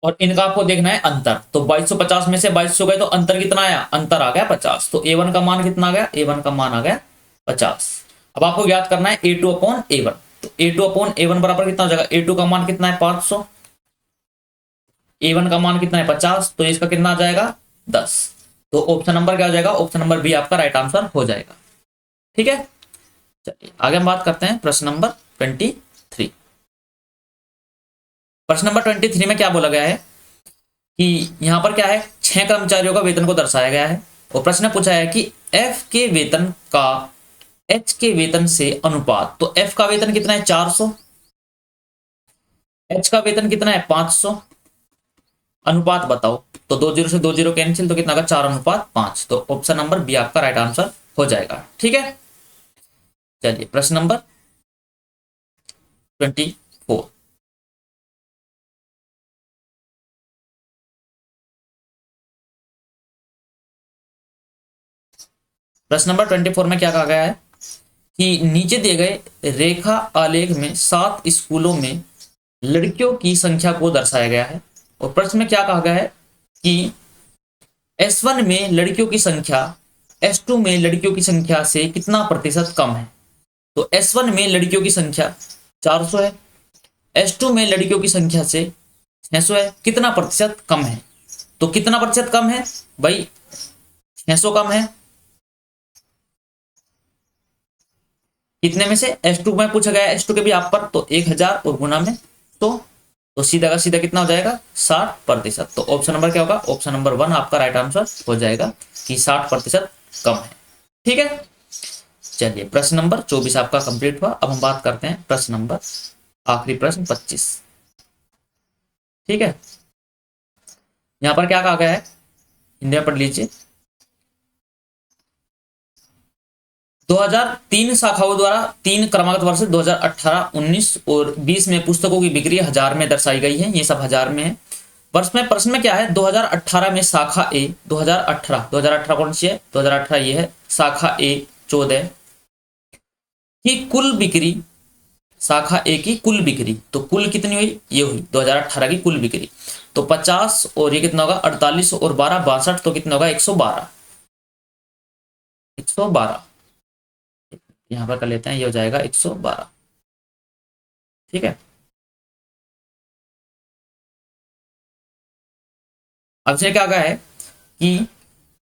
और इनका आपको देखना है अंतर, तो 2250 में से 2200 गए तो अंतर कितना आया, अंतर आ गया 50। तो A1 का मान कितना आ गया, A1 का मान आ गया 50। अब आपको याद करना है A2 अपॉन A1, तो A2 अपॉन A1 बराबर कितना हो जाएगा, A2 का मान कितना है 500, A1 का मान कितना है 50, तो इसका कितना आ जाएगा 10। तो ऑप्शन नंबर क्या हो जाएगा, ऑप्शन नंबर बी आपका राइट आंसर हो जाएगा। ठीक है, चलिए आगे हम बात करते हैं प्रश्न नंबर 23। प्रश्न नंबर 23 में क्या बोला गया है कि यहां पर क्या है, 6 कर्मचारियों का वेतन को दर्शाया गया है और प्रश्न पूछा है कि F के वेतन का H के वेतन से अनुपात। तो F का वेतन कितना है 400, H का वेतन कितना है 500, अनुपात बताओ। तो 20 से 20 कैंसिल, तो कितना होगा 4:5। तो ऑप्शन नंबर बी आपका राइट आंसर हो जाएगा। ठीक है, चलिए प्रश्न नंबर 24। प्रश्न नंबर 24 में क्या कहा गया है कि नीचे दिए गए रेखा आलेख में 7 स्कूलों में लड़कियों की संख्या को दर्शाया गया है और प्रश्न में क्या कहा गया है कि S1 में लड़कियों की संख्या S2 में लड़कियों की संख्या से कितना प्रतिशत कम है। तो S1 में लड़कियों की संख्या 400 है, S2 में लड़कियों की संख्या से 600 है, कितना प्रतिशत कम है। तो कितना प्रतिशत कम है भाई, 600 कम है। कितने में से, S2 में पूछा गया है, S2 के भी आप पर, तो 1000 और गुना में 100, तो सीधा का सीधा कितना हो जाएगा 60%। तो ऑप्शन नंबर क्या होगा, ऑप्शन नंबर 1 आपका राइट आंसर हो जाएगा कि 60% कम है। ठीक है, चलिए प्रश्न नंबर 24 आपका कंप्लीट हुआ। अब हम बात करते हैं प्रश्न नंबर, आखिरी प्रश्न 25। ठीक है, यहां पर क्या कहा गया है, हिंदी में पढ़ लीजिए। 2003 शाखाओं द्वारा 3 क्रमागत वर्ष 2018 19 और 20 में पुस्तकों की बिक्री 1000 में दर्शाई गई है। ये सब 1000 में है। वर्ष में प्रश्न में क्या है, 2018 में शाखा ए, 2018 कौन सी है, 2018 ये है शाखा ए 14 की कुल बिक्री, शाखा ए की कुल बिक्री, तो कुल कितनी हुई, ये हुई 2018 की कुल बिक्री। तो 50 और ये कितना होगा 48 और 12 62, तो कितना होगा 112। यहां पर कर लेते हैं, ये हो जाएगा 112। ठीक है, अब से क्या कहा है कि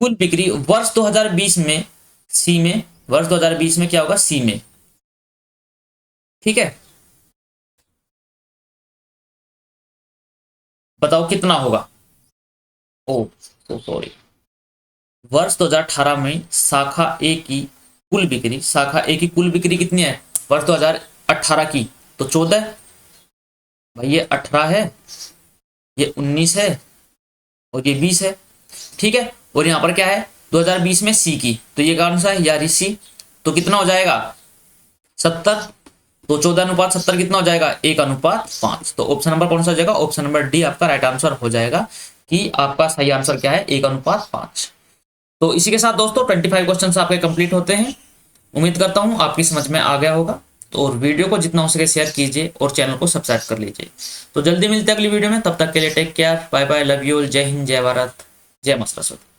कुल बिक्री वर्ष 2020 में सी में, वर्ष 2020 में क्या होगा सी में। ठीक है, बताओ कितना होगा। ओ तो सॉरी, वर्ष 2018 में शाखा ए की कुल बिक्री, शाखा ए की कुल बिक्री कितनी है वर्ष 2018 की, तो 14। भाई ये 18 है, ये 19 है और ये 20 है। ठीक है, और यहां पर क्या है 2020 में सी की, तो ये कौन सा है यार सी, तो कितना हो जाएगा 70। तो 14:70 कितना हो जाएगा 1:5। तो ऑप्शन नंबर कौन सा हो जाएगा, ऑप्शन नंबर डी आपका राइट आंसर हो जाएगा कि आपका सही आंसर क्या है 1:5। तो इसी के साथ दोस्तों 25 क्वेश्चन आपके कंप्लीट होते हैं। उम्मीद करता हूं आपकी समझ में आ गया होगा। तो और वीडियो को जितना हो सके शेयर कीजिए और चैनल को सब्सक्राइब कर लीजिए। तो जल्दी मिलते हैं अगली वीडियो में, तब तक के लिए take care, bye bye, love you, जय हिंद, जय भारत, जय मां सरस्वती।